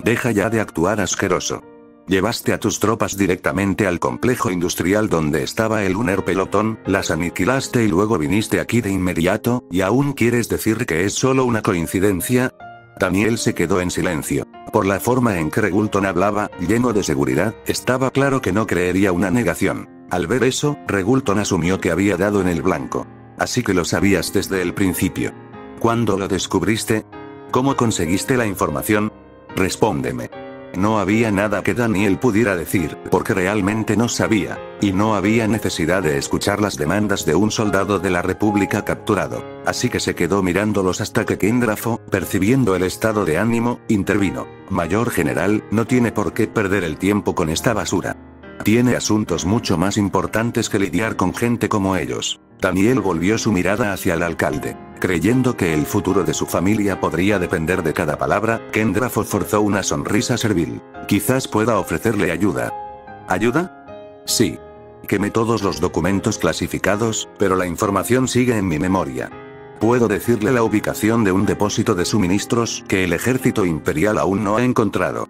Deja ya de actuar asqueroso. Llevaste a tus tropas directamente al complejo industrial donde estaba el Lunar Pelotón, las aniquilaste y luego viniste aquí de inmediato, ¿y aún quieres decir que es solo una coincidencia? Daniel se quedó en silencio. Por la forma en que Regulton hablaba, lleno de seguridad, estaba claro que no creería una negación. Al ver eso, Regulton asumió que había dado en el blanco. Así que lo sabías desde el principio. ¿Cuándo lo descubriste? ¿Cómo conseguiste la información? Respóndeme. No había nada que Daniel pudiera decir, porque realmente no sabía, y no había necesidad de escuchar las demandas de un soldado de la República capturado. Así que se quedó mirándolos hasta que Kendrafo, percibiendo el estado de ánimo, intervino. Mayor general, no tiene por qué perder el tiempo con esta basura. Tiene asuntos mucho más importantes que lidiar con gente como ellos. Daniel volvió su mirada hacia el alcalde. Creyendo que el futuro de su familia podría depender de cada palabra, Kendrafo forzó una sonrisa servil. Quizás pueda ofrecerle ayuda. ¿Ayuda? Sí. Quemé todos los documentos clasificados, pero la información sigue en mi memoria. Puedo decirle la ubicación de un depósito de suministros que el ejército imperial aún no ha encontrado.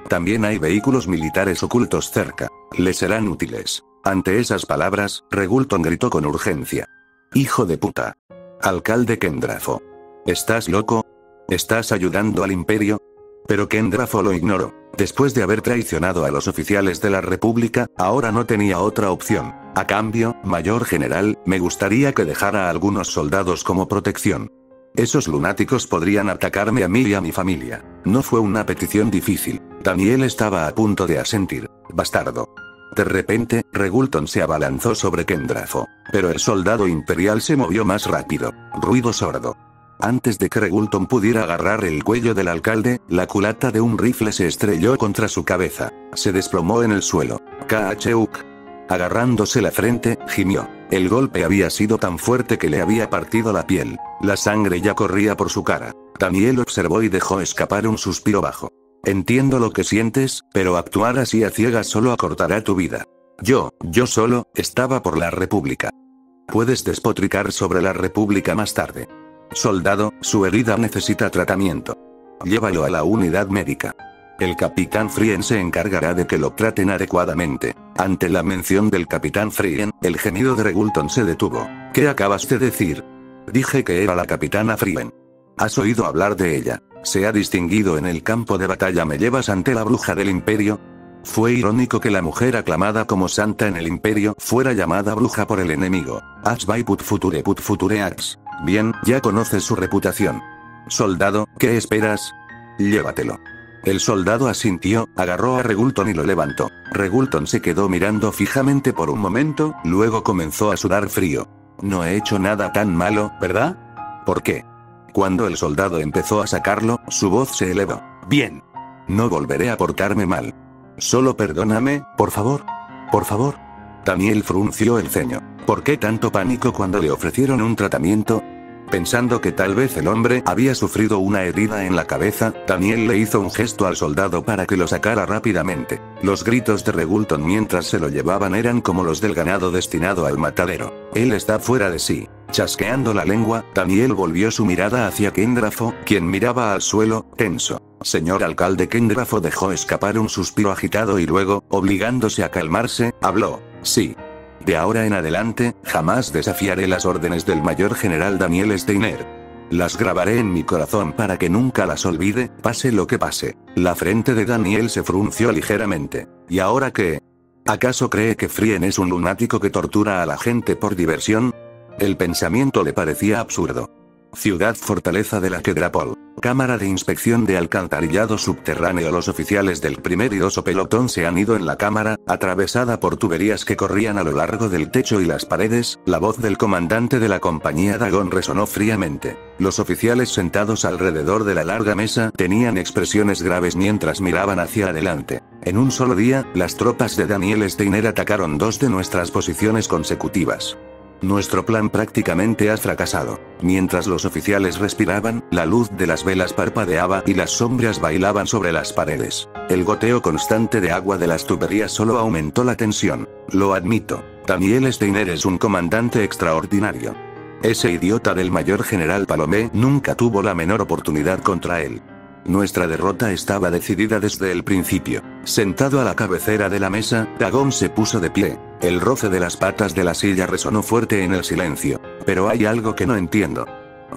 También hay vehículos militares ocultos cerca. Le serán útiles. Ante esas palabras, Regulton gritó con urgencia. ¡Hijo de puta! Alcalde Kendrafo. ¿Estás loco? ¿Estás ayudando al imperio? Pero Kendrafo lo ignoró. Después de haber traicionado a los oficiales de la República, ahora no tenía otra opción. A cambio, mayor general, me gustaría que dejara a algunos soldados como protección. Esos lunáticos podrían atacarme a mí y a mi familia. No fue una petición difícil. Daniel estaba a punto de asentir. Bastardo. De repente, Regulton se abalanzó sobre Kendrafo. Pero el soldado imperial se movió más rápido. Ruido sordo. Antes de que Regulton pudiera agarrar el cuello del alcalde, la culata de un rifle se estrelló contra su cabeza. Se desplomó en el suelo. Kachuk. Agarrándose la frente, gimió. El golpe había sido tan fuerte que le había partido la piel. La sangre ya corría por su cara. Daniel observó y dejó escapar un suspiro bajo. Entiendo lo que sientes, pero actuar así a ciegas solo acortará tu vida. Yo solo, estaba por la República. Puedes despotricar sobre la República más tarde. Soldado, su herida necesita tratamiento. Llévalo a la unidad médica. El capitán Frien se encargará de que lo traten adecuadamente. Ante la mención del capitán Frien, el gemido de Regulton se detuvo. ¿Qué acabas de decir? Dije que era la capitana Frien. ¿Has oído hablar de ella? Se ha distinguido en el campo de batalla. ¿Me llevas ante la bruja del imperio? Fue irónico que la mujer aclamada como santa en el imperio fuera llamada bruja por el enemigo. Axby put future ax. Bien, ya conoces su reputación. Soldado, ¿qué esperas? Llévatelo. El soldado asintió, agarró a Regulton y lo levantó. Regulton se quedó mirando fijamente por un momento, luego comenzó a sudar frío. No he hecho nada tan malo, ¿verdad? ¿Por qué? Cuando el soldado empezó a sacarlo, su voz se elevó. Bien. No volveré a portarme mal. Solo perdóname, por favor. Por favor. Daniel frunció el ceño. ¿Por qué tanto pánico cuando le ofrecieron un tratamiento? Pensando que tal vez el hombre había sufrido una herida en la cabeza, Daniel le hizo un gesto al soldado para que lo sacara rápidamente. Los gritos de Regulton mientras se lo llevaban eran como los del ganado destinado al matadero. Él está fuera de sí. Chasqueando la lengua, Daniel volvió su mirada hacia Kendrafo, quien miraba al suelo, tenso. Señor alcalde. Kendrafo dejó escapar un suspiro agitado y luego, obligándose a calmarse, habló. Sí. De ahora en adelante, jamás desafiaré las órdenes del mayor general Daniel Steiner. Las grabaré en mi corazón para que nunca las olvide, pase lo que pase. La frente de Daniel se frunció ligeramente. ¿Y ahora qué? ¿Acaso cree que Frien es un lunático que tortura a la gente por diversión? El pensamiento le parecía absurdo. Ciudad fortaleza de la Quedrapol. Cámara de inspección de alcantarillado subterráneo. Los oficiales del primer y oso pelotón se han ido en la cámara, atravesada por tuberías que corrían a lo largo del techo y las paredes. La voz del comandante de la compañía Dagon resonó fríamente. Los oficiales sentados alrededor de la larga mesa tenían expresiones graves mientras miraban hacia adelante. En un solo día, las tropas de Daniel Steiner atacaron 2 de nuestras posiciones consecutivas. Nuestro plan prácticamente ha fracasado. Mientras los oficiales respiraban, la luz de las velas parpadeaba y las sombras bailaban sobre las paredes. El goteo constante de agua de las tuberías solo aumentó la tensión. Lo admito. Daniel Steiner es un comandante extraordinario. Ese idiota del mayor general Palomé nunca tuvo la menor oportunidad contra él. Nuestra derrota estaba decidida desde el principio. Sentado a la cabecera de la mesa, Dagon se puso de pie. El roce de las patas de la silla resonó fuerte en el silencio. Pero hay algo que no entiendo.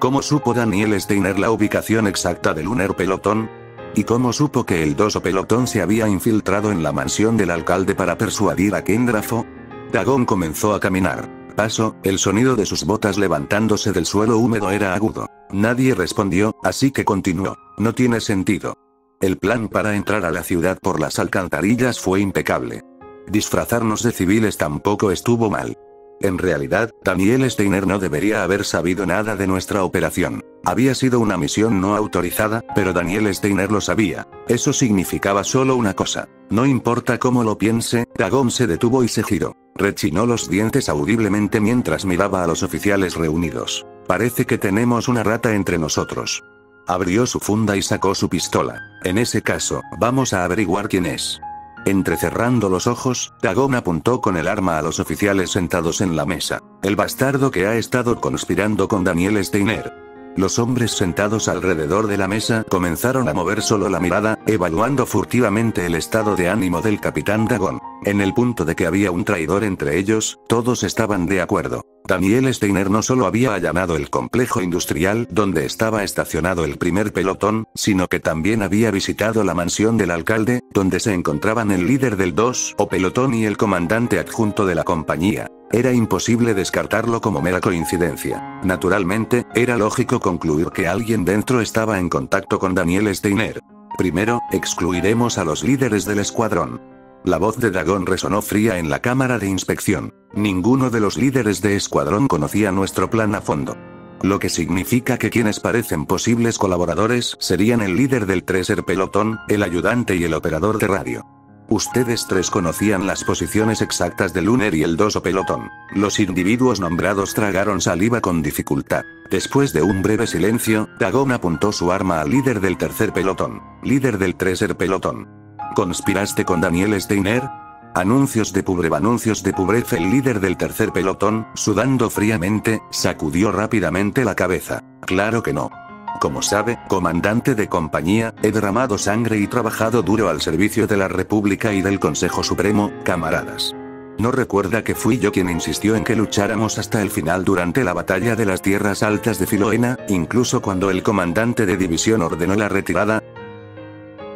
¿Cómo supo Daniel Steiner la ubicación exacta del Lunar Pelotón? ¿Y cómo supo que el Doso Pelotón se había infiltrado en la mansión del alcalde para persuadir a Kendrafo? Dagon comenzó a caminar. Paso, el sonido de sus botas levantándose del suelo húmedo era agudo. Nadie respondió, así que continuó. No tiene sentido. El plan para entrar a la ciudad por las alcantarillas fue impecable. Disfrazarnos de civiles tampoco estuvo mal. En realidad, Daniel Steiner no debería haber sabido nada de nuestra operación. Había sido una misión no autorizada, pero Daniel Steiner lo sabía. Eso significaba solo una cosa. No importa cómo lo piense, Dagon se detuvo y se giró. Rechinó los dientes audiblemente mientras miraba a los oficiales reunidos. Parece que tenemos una rata entre nosotros. Abrió su funda y sacó su pistola. En ese caso, vamos a averiguar quién es. Entrecerrando los ojos, Dagon apuntó con el arma a los oficiales sentados en la mesa. El bastardo que ha estado conspirando con Daniel Steiner. Los hombres sentados alrededor de la mesa comenzaron a mover solo la mirada, evaluando furtivamente el estado de ánimo del capitán Dagon. En el punto de que había un traidor entre ellos, todos estaban de acuerdo. Daniel Steiner no solo había allanado el complejo industrial donde estaba estacionado el primer pelotón, sino que también había visitado la mansión del alcalde, donde se encontraban el líder del 2 o pelotón y el comandante adjunto de la compañía. Era imposible descartarlo como mera coincidencia. Naturalmente, era lógico concluir que alguien dentro estaba en contacto con Daniel Steiner. Primero, excluiremos a los líderes del escuadrón. La voz de Dagon resonó fría en la cámara de inspección. Ninguno de los líderes de escuadrón conocía nuestro plan a fondo. Lo que significa que quienes parecen posibles colaboradores serían el líder del 3er pelotón, el ayudante y el operador de radio. Ustedes 3 conocían las posiciones exactas del Lunar y el 2 pelotón. Los individuos nombrados tragaron saliva con dificultad. Después de un breve silencio, Dagon apuntó su arma al líder del 3er pelotón. Líder del 3er pelotón. ¿Conspiraste con Daniel Steiner? Anuncios de Pubref. El líder del 3er pelotón, sudando fríamente, sacudió rápidamente la cabeza. Claro que no. Como sabe, comandante de compañía, he derramado sangre y trabajado duro al servicio de la República y del Consejo Supremo, camaradas. ¿No recuerda que fui yo quien insistió en que lucháramos hasta el final durante la batalla de las tierras altas de Filoena, incluso cuando el comandante de división ordenó la retirada?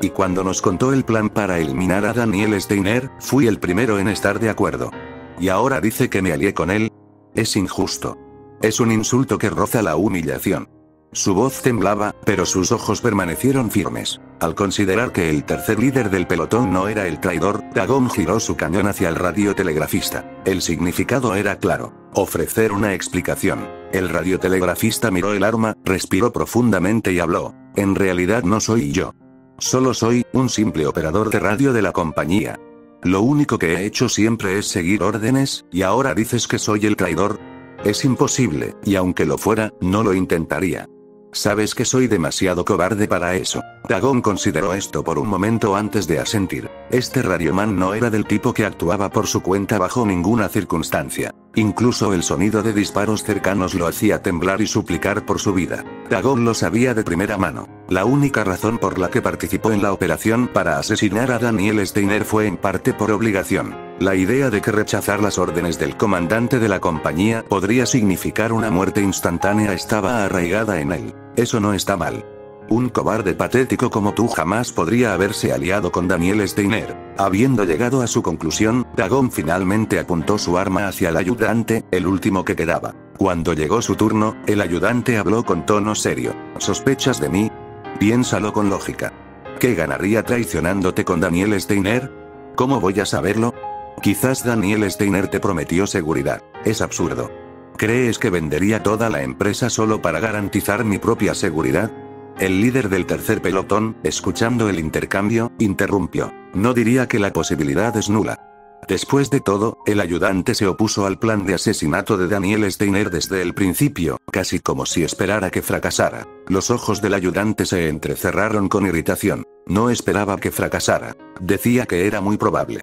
Y cuando nos contó el plan para eliminar a Daniel Steiner, fui el primero en estar de acuerdo. ¿Y ahora dice que me alié con él? Es injusto. Es un insulto que roza la humillación. Su voz temblaba, pero sus ojos permanecieron firmes. Al considerar que el tercer líder del pelotón no era el traidor, Dagon giró su cañón hacia el radiotelegrafista. El significado era claro. Ofrecer una explicación. El radiotelegrafista miró el arma, respiró profundamente y habló. En realidad no soy yo. Solo soy un simple operador de radio de la compañía. Lo único que he hecho siempre es seguir órdenes, y ahora dices que soy el traidor. Es imposible, y aunque lo fuera, no lo intentaría. Sabes que soy demasiado cobarde para eso. Dagon consideró esto por un momento antes de asentir. Este radioman no era del tipo que actuaba por su cuenta bajo ninguna circunstancia. Incluso el sonido de disparos cercanos lo hacía temblar y suplicar por su vida. Dagon lo sabía de primera mano. La única razón por la que participó en la operación para asesinar a Daniel Steiner fue en parte por obligación. La idea de que rechazar las órdenes del comandante de la compañía podría significar una muerte instantánea estaba arraigada en él. Eso no está mal. Un cobarde patético como tú jamás podría haberse aliado con Daniel Steiner. Habiendo llegado a su conclusión, Dagon finalmente apuntó su arma hacia el ayudante, el último que quedaba. Cuando llegó su turno, el ayudante habló con tono serio. ¿Sospechas de mí? Piénsalo con lógica. ¿Qué ganaría traicionándote con Daniel Steiner? ¿Cómo voy a saberlo? Quizás Daniel Steiner te prometió seguridad. Es absurdo. ¿Crees que vendería toda la empresa solo para garantizar mi propia seguridad? El líder del tercer pelotón, escuchando el intercambio, interrumpió. No diría que la posibilidad es nula. Después de todo, el ayudante se opuso al plan de asesinato de Daniel Steiner desde el principio, casi como si esperara que fracasara. Los ojos del ayudante se entrecerraron con irritación. No esperaba que fracasara. Decía que era muy probable.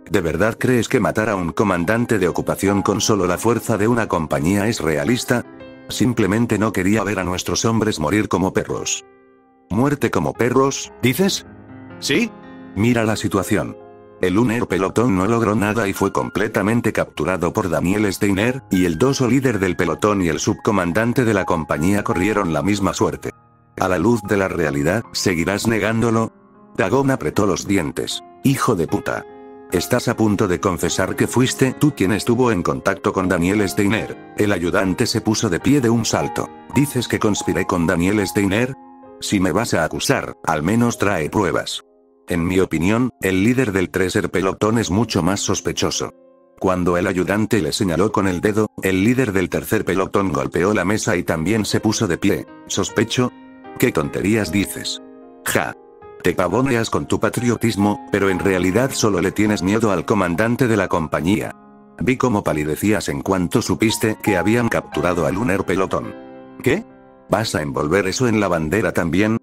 ¿De verdad crees que matar a un comandante de ocupación con solo la fuerza de una compañía es realista? Simplemente no quería ver a nuestros hombres morir como perros. ¿Muerte como perros, dices? ¿Sí? Mira la situación. El Uner pelotón no logró nada y fue completamente capturado por Daniel Steiner, y el doso líder del pelotón y el subcomandante de la compañía corrieron la misma suerte. A la luz de la realidad, ¿seguirás negándolo? Dagon apretó los dientes. Hijo de puta. Estás a punto de confesar que fuiste tú quien estuvo en contacto con Daniel Steiner. El ayudante se puso de pie de un salto. ¿Dices que conspiré con Daniel Steiner? Si me vas a acusar, al menos trae pruebas. En mi opinión, el líder del tercer pelotón es mucho más sospechoso. Cuando el ayudante le señaló con el dedo, el líder del tercer pelotón golpeó la mesa y también se puso de pie. ¿Sospecho? ¿Qué tonterías dices? Ja. Te pavoneas con tu patriotismo, pero en realidad solo le tienes miedo al comandante de la compañía. Vi cómo palidecías en cuanto supiste que habían capturado al Uner pelotón. ¿Qué? ¿Vas a envolver eso en la bandera también?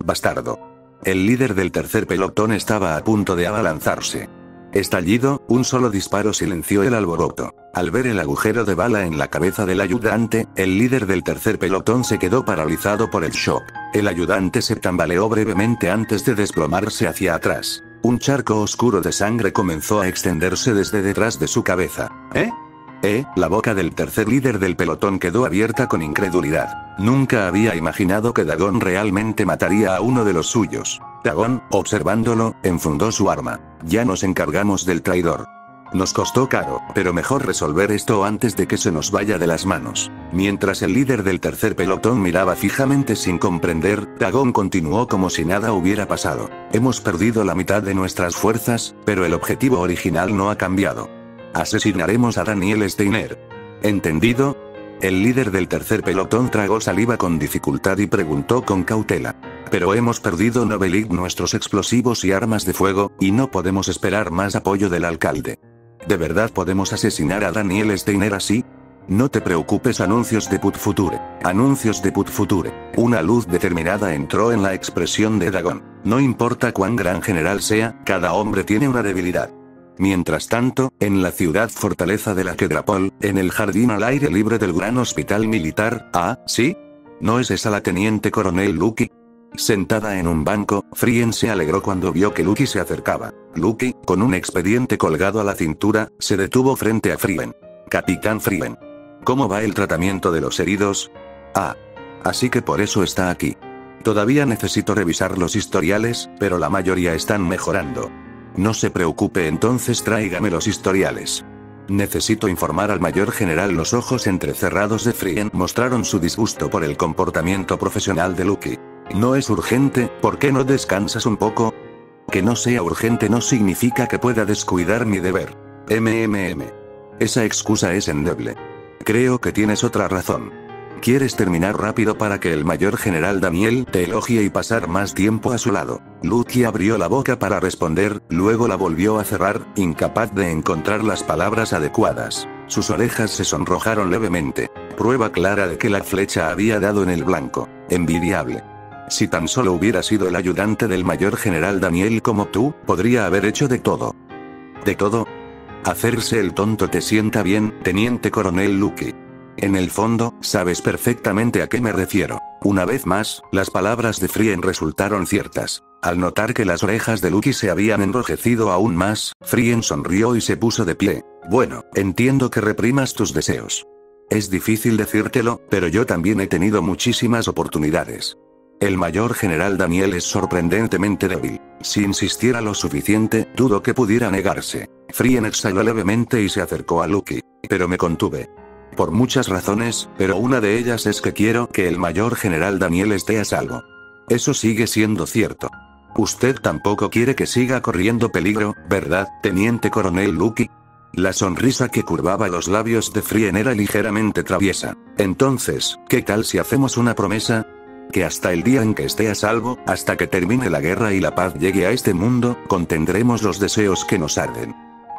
Bastardo. El líder del tercer pelotón estaba a punto de abalanzarse. Estallido, un solo disparo silenció el alboroto. Al ver el agujero de bala en la cabeza del ayudante, el líder del tercer pelotón se quedó paralizado por el shock. El ayudante se tambaleó brevemente antes de desplomarse hacia atrás. Un charco oscuro de sangre comenzó a extenderse desde detrás de su cabeza. La boca del tercer líder del pelotón quedó abierta con incredulidad. Nunca había imaginado que Dagon realmente mataría a uno de los suyos. Dagon, observándolo, enfundó su arma. Ya nos encargamos del traidor. Nos costó caro, pero mejor resolver esto antes de que se nos vaya de las manos. Mientras el líder del tercer pelotón miraba fijamente sin comprender, Dagon continuó como si nada hubiera pasado. Hemos perdido la mitad de nuestras fuerzas, pero el objetivo original no ha cambiado. Asesinaremos a Daniel Steiner. ¿Entendido? El líder del tercer pelotón tragó saliva con dificultad y preguntó con cautela. Pero hemos perdido Novelik, nuestros explosivos y armas de fuego, y no podemos esperar más apoyo del alcalde. ¿De verdad podemos asesinar a Daniel Steiner así? No te preocupes, anuncios de Put Future. Anuncios de Put Future. Una luz determinada entró en la expresión de Dagon. No importa cuán gran general sea, cada hombre tiene una debilidad. Mientras tanto, en la ciudad fortaleza de la Kedrapol, en el jardín al aire libre del gran hospital militar, ¿ah, sí? ¿No es esa la teniente coronel Lucky? Sentada en un banco, Frien se alegró cuando vio que Lucky se acercaba. Lucky, con un expediente colgado a la cintura, se detuvo frente a Frien. Capitán Frien. ¿Cómo va el tratamiento de los heridos? Ah. Así que por eso está aquí. Todavía necesito revisar los historiales, pero la mayoría están mejorando. No se preocupe, entonces tráigame los historiales. Necesito informar al mayor general. Los ojos entrecerrados de Frien mostraron su disgusto por el comportamiento profesional de Lucky. No es urgente, ¿por qué no descansas un poco? Que no sea urgente no significa que pueda descuidar mi deber. Esa excusa es endeble. Creo que tienes otra razón. Quieres terminar rápido para que el mayor general Daniel te elogie y pasar más tiempo a su lado. Lucky abrió la boca para responder, luego la volvió a cerrar, incapaz de encontrar las palabras adecuadas. Sus orejas se sonrojaron levemente. Prueba clara de que la flecha había dado en el blanco. Envidiable. Si tan solo hubiera sido el ayudante del mayor general Daniel como tú, podría haber hecho de todo. ¿De todo? Hacerse el tonto te sienta bien, teniente coronel Lucky. En el fondo, sabes perfectamente a qué me refiero. Una vez más, las palabras de Frien resultaron ciertas. Al notar que las orejas de Lucky se habían enrojecido aún más, Frien sonrió y se puso de pie. Bueno, entiendo que reprimas tus deseos. Es difícil decírtelo, pero yo también he tenido muchísimas oportunidades. El mayor general Daniel es sorprendentemente débil. Si insistiera lo suficiente, dudo que pudiera negarse. Frien exhaló levemente y se acercó a Lucky. Pero me contuve. Por muchas razones, pero una de ellas es que quiero que el mayor general Daniel esté a salvo. Eso sigue siendo cierto. Usted tampoco quiere que siga corriendo peligro, ¿verdad, teniente coronel Lucky? La sonrisa que curvaba los labios de Frien era ligeramente traviesa. Entonces, ¿qué tal si hacemos una promesa? Que hasta el día en que esté a salvo, hasta que termine la guerra y la paz llegue a este mundo, contendremos los deseos que nos arden.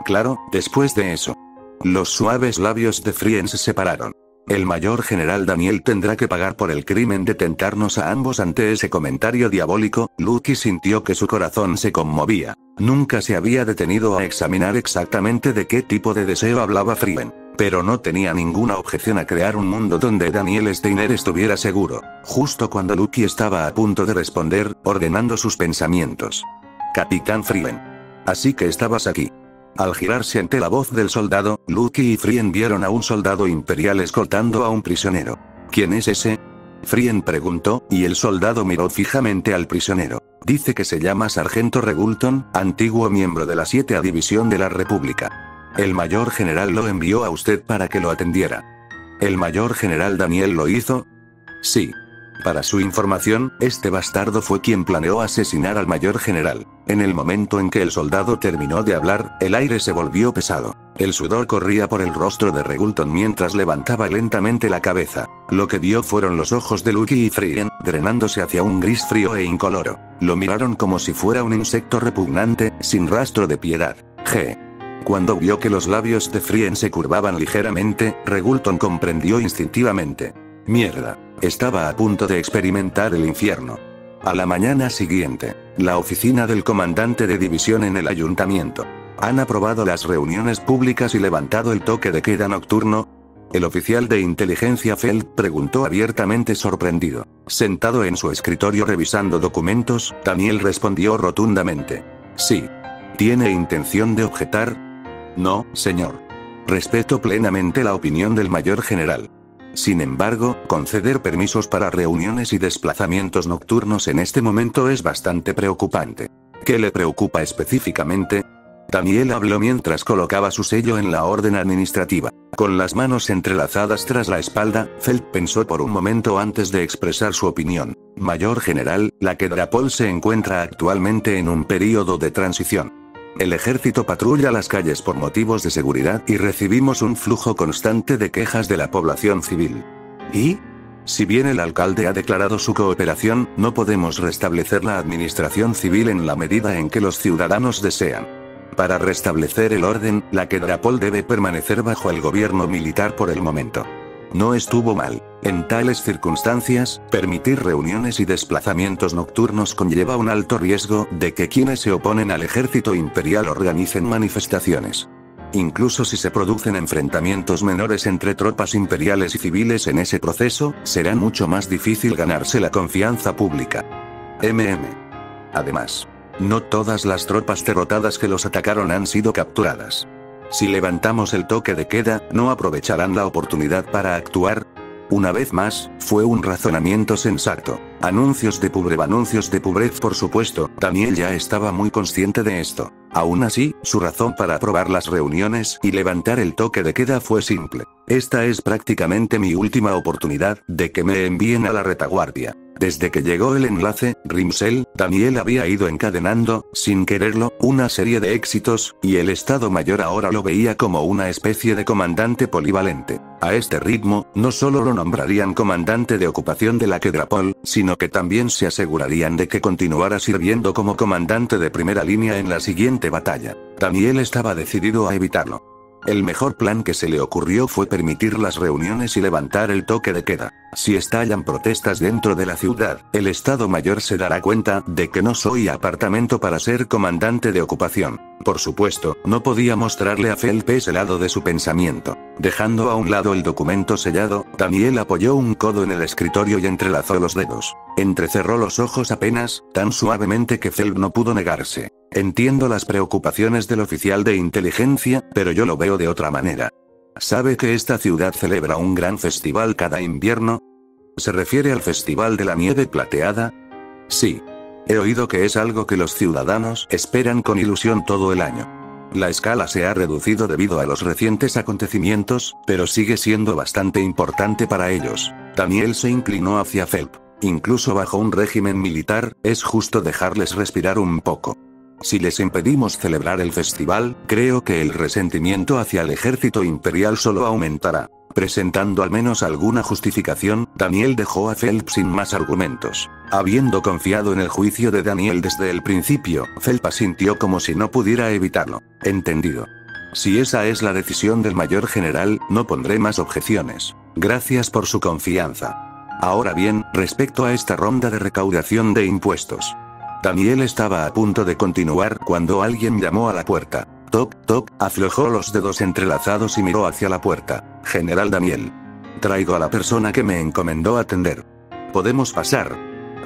Claro, después de eso. Los suaves labios de Frien se separaron. El mayor general Daniel tendrá que pagar por el crimen de tentarnos a ambos. Ante ese comentario diabólico, Lucky sintió que su corazón se conmovía. Nunca se había detenido a examinar exactamente de qué tipo de deseo hablaba Frien. Pero no tenía ninguna objeción a crear un mundo donde Daniel Steiner estuviera seguro. Justo cuando Lucky estaba a punto de responder, ordenando sus pensamientos. Capitán Frien. Así que estabas aquí. Al girarse ante la voz del soldado, Lucky y Frien vieron a un soldado imperial escoltando a un prisionero. ¿Quién es ese? Frien preguntó, y el soldado miró fijamente al prisionero. Dice que se llama Sargento Regulton, antiguo miembro de la 7ª División de la República. El mayor general lo envió a usted para que lo atendiera. ¿El mayor general Daniel lo hizo? Sí. Para su información, este bastardo fue quien planeó asesinar al mayor general. En el momento en que el soldado terminó de hablar, el aire se volvió pesado. El sudor corría por el rostro de Regulton mientras levantaba lentamente la cabeza. Lo que vio fueron los ojos de Lucky y Frien, drenándose hacia un gris frío e incoloro. Lo miraron como si fuera un insecto repugnante, sin rastro de piedad. Cuando vio que los labios de Frien se curvaban ligeramente, Regulton comprendió instintivamente. Mierda. Estaba a punto de experimentar el infierno. A la mañana siguiente, la oficina del comandante de división en el ayuntamiento. ¿Han aprobado las reuniones públicas y levantado el toque de queda nocturno? El oficial de inteligencia Feld preguntó abiertamente sorprendido. Sentado en su escritorio revisando documentos, Daniel respondió rotundamente. Sí. ¿Tiene intención de objetar? No, señor. Respeto plenamente la opinión del mayor general. Sin embargo, conceder permisos para reuniones y desplazamientos nocturnos en este momento es bastante preocupante. ¿Qué le preocupa específicamente? Daniel habló mientras colocaba su sello en la orden administrativa. Con las manos entrelazadas tras la espalda, Feld pensó por un momento antes de expresar su opinión. Mayor general, la Quedrapol se encuentra actualmente en un período de transición. El ejército patrulla las calles por motivos de seguridad y recibimos un flujo constante de quejas de la población civil. ¿Y? Si bien el alcalde ha declarado su cooperación, no podemos restablecer la administración civil en la medida en que los ciudadanos desean. Para restablecer el orden, la Quedrapol debe permanecer bajo el gobierno militar por el momento. No estuvo mal. En tales circunstancias, permitir reuniones y desplazamientos nocturnos conlleva un alto riesgo de que quienes se oponen al ejército imperial organicen manifestaciones. Incluso si se producen enfrentamientos menores entre tropas imperiales y civiles en ese proceso, será mucho más difícil ganarse la confianza pública. Además, no todas las tropas derrotadas que los atacaron han sido capturadas. Si levantamos el toque de queda, ¿no aprovecharán la oportunidad para actuar? Una vez más, fue un razonamiento sensato. Anuncios de pobreza por supuesto, Daniel ya estaba muy consciente de esto. Aún así, su razón para aprobar las reuniones y levantar el toque de queda fue simple. Esta es prácticamente mi última oportunidad de que me envíen a la retaguardia. Desde que llegó el enlace, Rimsel, Daniel había ido encadenando, sin quererlo, una serie de éxitos, y el Estado Mayor ahora lo veía como una especie de comandante polivalente. A este ritmo, no solo lo nombrarían comandante de ocupación de la Quedrapol, sino que también se asegurarían de que continuara sirviendo como comandante de primera línea en la siguiente batalla. Daniel estaba decidido a evitarlo. El mejor plan que se le ocurrió fue permitir las reuniones y levantar el toque de queda. Si estallan protestas dentro de la ciudad, el Estado Mayor se dará cuenta de que no soy apartamento para ser comandante de ocupación. Por supuesto, no podía mostrarle a Phelps ese lado de su pensamiento. Dejando a un lado el documento sellado, Daniel apoyó un codo en el escritorio y entrelazó los dedos. Entrecerró los ojos apenas, tan suavemente que Phelps no pudo negarse. Entiendo las preocupaciones del oficial de inteligencia, pero yo lo veo de otra manera. ¿Sabe que esta ciudad celebra un gran festival cada invierno? ¿Se refiere al Festival de la Nieve Plateada? Sí. He oído que es algo que los ciudadanos esperan con ilusión todo el año. La escala se ha reducido debido a los recientes acontecimientos, pero sigue siendo bastante importante para ellos. Daniel se inclinó hacia Phelps. Incluso bajo un régimen militar, es justo dejarles respirar un poco. Si les impedimos celebrar el festival, creo que el resentimiento hacia el ejército imperial solo aumentará. Presentando al menos alguna justificación, Daniel dejó a Phelps sin más argumentos. Habiendo confiado en el juicio de Daniel desde el principio, Phelps asintió como si no pudiera evitarlo. Entendido. Si esa es la decisión del mayor general, no pondré más objeciones. Gracias por su confianza. Ahora bien, respecto a esta ronda de recaudación de impuestos. Daniel estaba a punto de continuar cuando alguien llamó a la puerta. Toc, toc, aflojó los dedos entrelazados y miró hacia la puerta. General Daniel. Traigo a la persona que me encomendó atender. ¿Podemos pasar?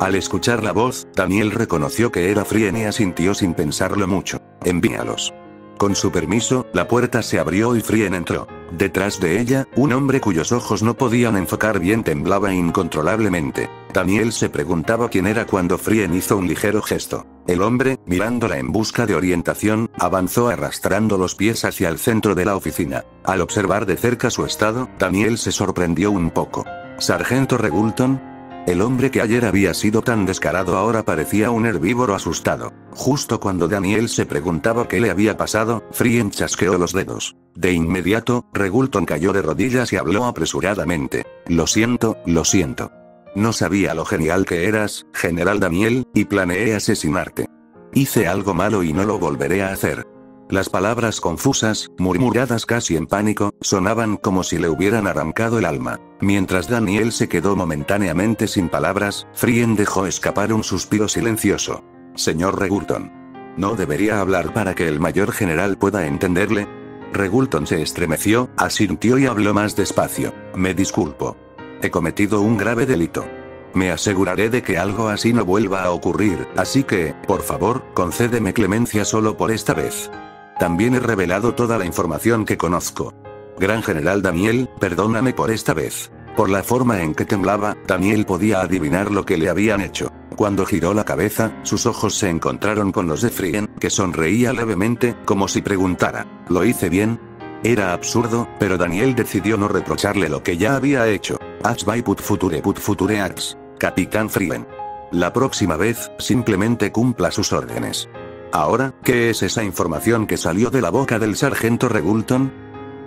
Al escuchar la voz, Daniel reconoció que era Frien y asintió sin pensarlo mucho. Envíalos. Con su permiso, la puerta se abrió y Frien entró. Detrás de ella, un hombre cuyos ojos no podían enfocar bien temblaba incontrolablemente. Daniel se preguntaba quién era cuando Frien hizo un ligero gesto. El hombre, mirándola en busca de orientación, avanzó arrastrando los pies hacia el centro de la oficina. Al observar de cerca su estado, Daniel se sorprendió un poco. ¿Sargento Regulton? El hombre que ayer había sido tan descarado ahora parecía un herbívoro asustado. Justo cuando Daniel se preguntaba qué le había pasado, Frien chasqueó los dedos. De inmediato, Regulton cayó de rodillas y habló apresuradamente. Lo siento, lo siento. No sabía lo genial que eras, General Daniel, y planeé asesinarte. Hice algo malo y no lo volveré a hacer. Las palabras confusas, murmuradas casi en pánico, sonaban como si le hubieran arrancado el alma. Mientras Daniel se quedó momentáneamente sin palabras, Frien dejó escapar un suspiro silencioso. Señor Regulton. ¿No debería hablar para que el mayor general pueda entenderle? Regulton se estremeció, asintió y habló más despacio. Me disculpo. He cometido un grave delito. Me aseguraré de que algo así no vuelva a ocurrir, así que, por favor, concédeme clemencia solo por esta vez. También he revelado toda la información que conozco. Gran General Daniel, perdóname por esta vez. Por la forma en que temblaba, Daniel podía adivinar lo que le habían hecho. Cuando giró la cabeza, sus ojos se encontraron con los de Frien, que sonreía levemente, como si preguntara, ¿lo hice bien? Era absurdo, pero Daniel decidió no reprocharle lo que ya había hecho. Ach by put future ach, Capitán Frien. La próxima vez, simplemente cumpla sus órdenes. Ahora, ¿qué es esa información que salió de la boca del sargento Regulton?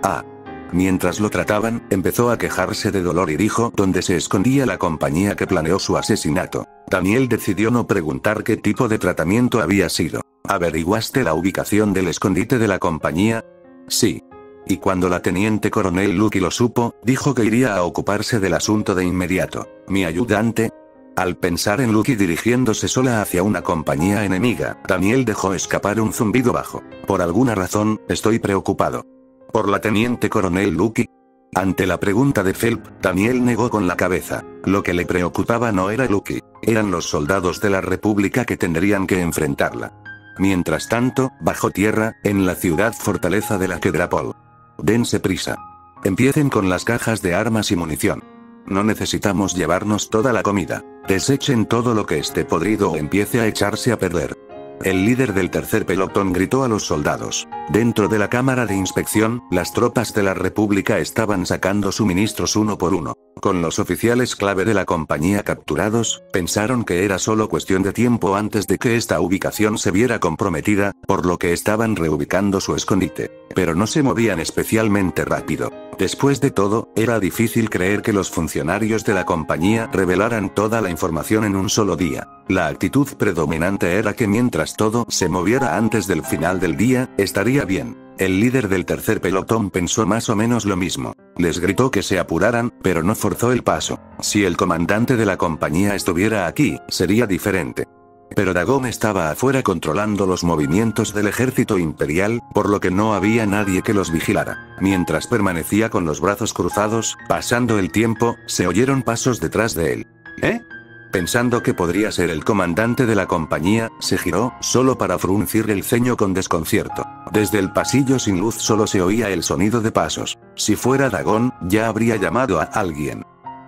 Ah. Mientras lo trataban, empezó a quejarse de dolor y dijo dónde se escondía la compañía que planeó su asesinato. Daniel decidió no preguntar qué tipo de tratamiento había sido. ¿Averiguaste la ubicación del escondite de la compañía? Sí. Y cuando la teniente coronel Lucky lo supo, dijo que iría a ocuparse del asunto de inmediato. Mi ayudante. Al pensar en Lucky dirigiéndose sola hacia una compañía enemiga, Daniel dejó escapar un zumbido bajo. Por alguna razón, estoy preocupado. ¿Por la teniente coronel Lucky? Ante la pregunta de Phelps, Daniel negó con la cabeza. Lo que le preocupaba no era Lucky, eran los soldados de la República que tendrían que enfrentarla. Mientras tanto, bajo tierra, en la ciudad fortaleza de la Quedrapol. Dense prisa. Empiecen con las cajas de armas y munición. No necesitamos llevarnos toda la comida. Desechen todo lo que esté podrido o empiece a echarse a perder. El líder del tercer pelotón gritó a los soldados. Dentro de la cámara de inspección, las tropas de la República estaban sacando suministros uno por uno. Con los oficiales clave de la compañía capturados, pensaron que era solo cuestión de tiempo antes de que esta ubicación se viera comprometida, por lo que estaban reubicando su escondite. Pero no se movían especialmente rápido. Después de todo, era difícil creer que los funcionarios de la compañía revelaran toda la información en un solo día. La actitud predominante era que mientras todo se moviera antes del final del día, estaría bien. El líder del tercer pelotón pensó más o menos lo mismo. Les gritó que se apuraran, pero no forzó el paso. Si el comandante de la compañía estuviera aquí, sería diferente. Pero Dagon estaba afuera controlando los movimientos del ejército imperial, por lo que no había nadie que los vigilara. Mientras permanecía con los brazos cruzados, pasando el tiempo, se oyeron pasos detrás de él. ¿Eh? Pensando que podría ser el comandante de la compañía, se giró, solo para fruncir el ceño con desconcierto. Desde el pasillo sin luz solo se oía el sonido de pasos. Si fuera Dagon, ya habría llamado a alguien.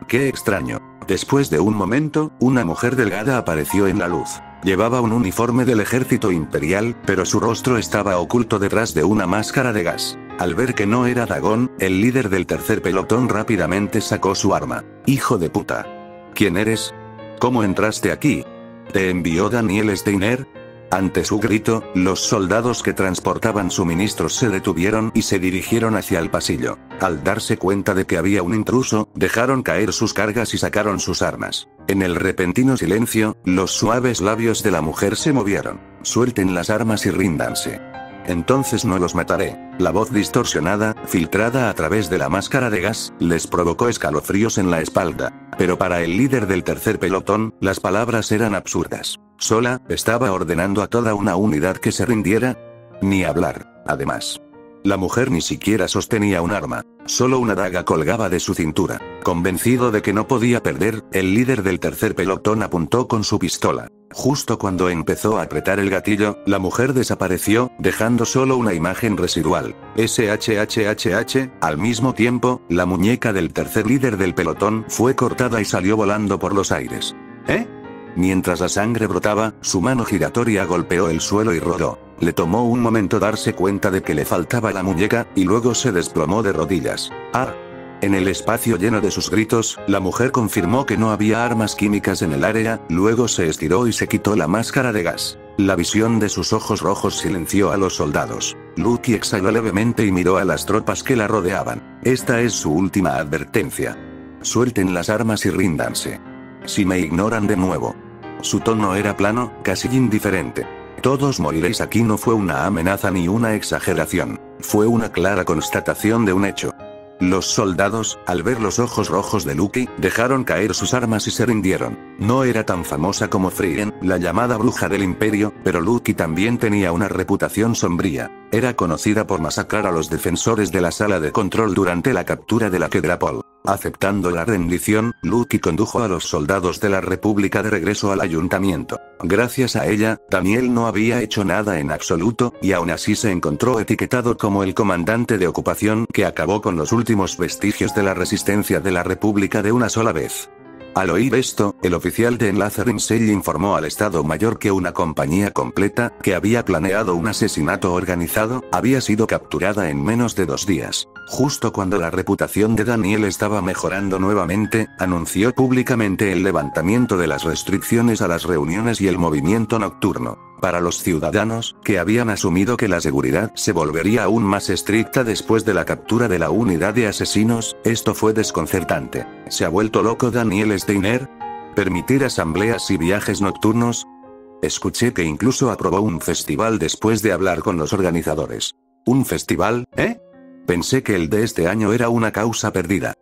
¡Qué extraño! Después de un momento, una mujer delgada apareció en la luz. Llevaba un uniforme del ejército imperial, pero su rostro estaba oculto detrás de una máscara de gas. Al ver que no era Dagon, el líder del tercer pelotón rápidamente sacó su arma. ¡Hijo de puta! ¿Quién eres? ¿Cómo entraste aquí? ¿Te envió Daniel Steiner? Ante su grito, los soldados que transportaban suministros se detuvieron y se dirigieron hacia el pasillo. Al darse cuenta de que había un intruso, dejaron caer sus cargas y sacaron sus armas. En el repentino silencio, los suaves labios de la mujer se movieron. Suelten las armas y ríndanse. Entonces no los mataré. La voz distorsionada, filtrada a través de la máscara de gas, les provocó escalofríos en la espalda. Pero para el líder del tercer pelotón, las palabras eran absurdas. Sola, estaba ordenando a toda una unidad que se rindiera. Ni hablar, además. La mujer ni siquiera sostenía un arma, solo una daga colgaba de su cintura. Convencido de que no podía perder, el líder del tercer pelotón apuntó con su pistola. Justo cuando empezó a apretar el gatillo, la mujer desapareció, dejando solo una imagen residual. SHHHH, al mismo tiempo, la muñeca del tercer líder del pelotón fue cortada y salió volando por los aires. ¿Eh? Mientras la sangre brotaba, su mano giratoria golpeó el suelo y rodó. Le tomó un momento darse cuenta de que le faltaba la muñeca, y luego se desplomó de rodillas. ¡Ah! En el espacio lleno de sus gritos, la mujer confirmó que no había armas químicas en el área, luego se estiró y se quitó la máscara de gas. La visión de sus ojos rojos silenció a los soldados. Lucky exhaló levemente y miró a las tropas que la rodeaban. Esta es su última advertencia. Suelten las armas y ríndanse. Si me ignoran de nuevo. Su tono era plano, casi indiferente. Todos moriréis aquí no fue una amenaza ni una exageración. Fue una clara constatación de un hecho. Los soldados, al ver los ojos rojos de Lucky, dejaron caer sus armas y se rindieron. No era tan famosa como Frieren, la llamada bruja del imperio, pero Lucky también tenía una reputación sombría. Era conocida por masacrar a los defensores de la sala de control durante la captura de la Quedrapol. Aceptando la rendición, Lucky condujo a los soldados de la República de regreso al ayuntamiento. Gracias a ella, Daniel no había hecho nada en absoluto, y aún así se encontró etiquetado como el comandante de ocupación que acabó con los últimos vestigios de la resistencia de la República de una sola vez. Al oír esto, el oficial de enlace Rimsey informó al Estado Mayor que una compañía completa, que había planeado un asesinato organizado, había sido capturada en menos de 2 días. Justo cuando la reputación de Daniel estaba mejorando nuevamente, anunció públicamente el levantamiento de las restricciones a las reuniones y el movimiento nocturno. Para los ciudadanos, que habían asumido que la seguridad se volvería aún más estricta después de la captura de la unidad de asesinos, esto fue desconcertante. ¿Se ha vuelto loco Daniel Steiner? ¿Permitir asambleas y viajes nocturnos? Escuché que incluso aprobó un festival después de hablar con los organizadores. ¿Un festival, eh? Pensé que el de este año era una causa perdida.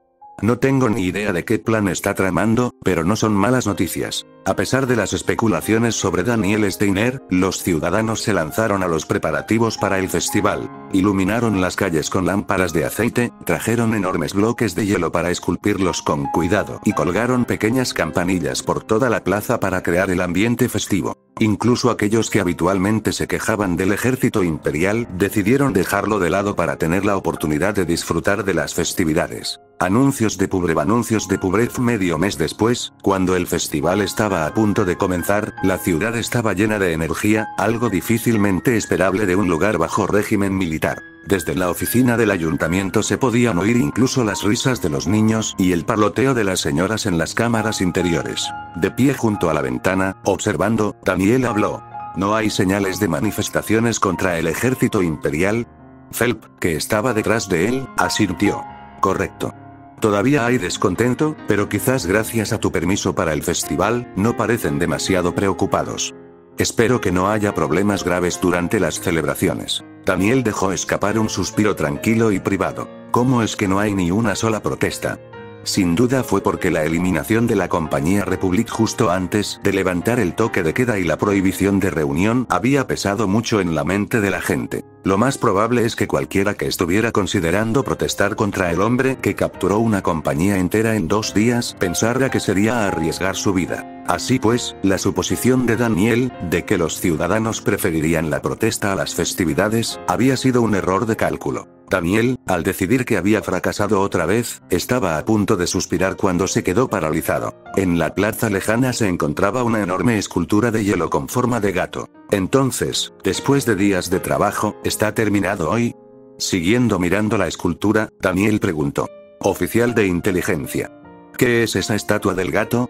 No tengo ni idea de qué plan está tramando, pero no son malas noticias. A pesar de las especulaciones sobre Daniel Steiner, los ciudadanos se lanzaron a los preparativos para el festival. Iluminaron las calles con lámparas de aceite, trajeron enormes bloques de hielo para esculpirlos con cuidado y colgaron pequeñas campanillas por toda la plaza para crear el ambiente festivo. Incluso aquellos que habitualmente se quejaban del ejército imperial, decidieron dejarlo de lado para tener la oportunidad de disfrutar de las festividades. Anuncios de Pubref. Medio mes después, cuando el festival estaba a punto de comenzar, la ciudad estaba llena de energía, algo difícilmente esperable de un lugar bajo régimen militar. Desde la oficina del ayuntamiento se podían oír incluso las risas de los niños y el parloteo de las señoras en las cámaras interiores. De pie junto a la ventana, observando, Daniel habló. ¿No hay señales de manifestaciones contra el ejército imperial? Phelps, que estaba detrás de él, asintió. Correcto. Todavía hay descontento, pero quizás gracias a tu permiso para el festival, no parecen demasiado preocupados. Espero que no haya problemas graves durante las celebraciones. Daniel dejó escapar un suspiro tranquilo y privado. ¿Cómo es que no hay ni una sola protesta? Sin duda fue porque la eliminación de la compañía Republic justo antes de levantar el toque de queda y la prohibición de reunión había pesado mucho en la mente de la gente. Lo más probable es que cualquiera que estuviera considerando protestar contra el hombre que capturó una compañía entera en 2 días pensara que sería arriesgar su vida. Así pues, la suposición de Daniel, de que los ciudadanos preferirían la protesta a las festividades, había sido un error de cálculo. Daniel, al decidir que había fracasado otra vez, estaba a punto de suspirar cuando se quedó paralizado. En la plaza lejana se encontraba una enorme escultura de hielo con forma de gato. Entonces, después de días de trabajo, ¿está terminado hoy? Siguiendo mirando la escultura, Daniel preguntó. Oficial de inteligencia. ¿Qué es esa estatua del gato?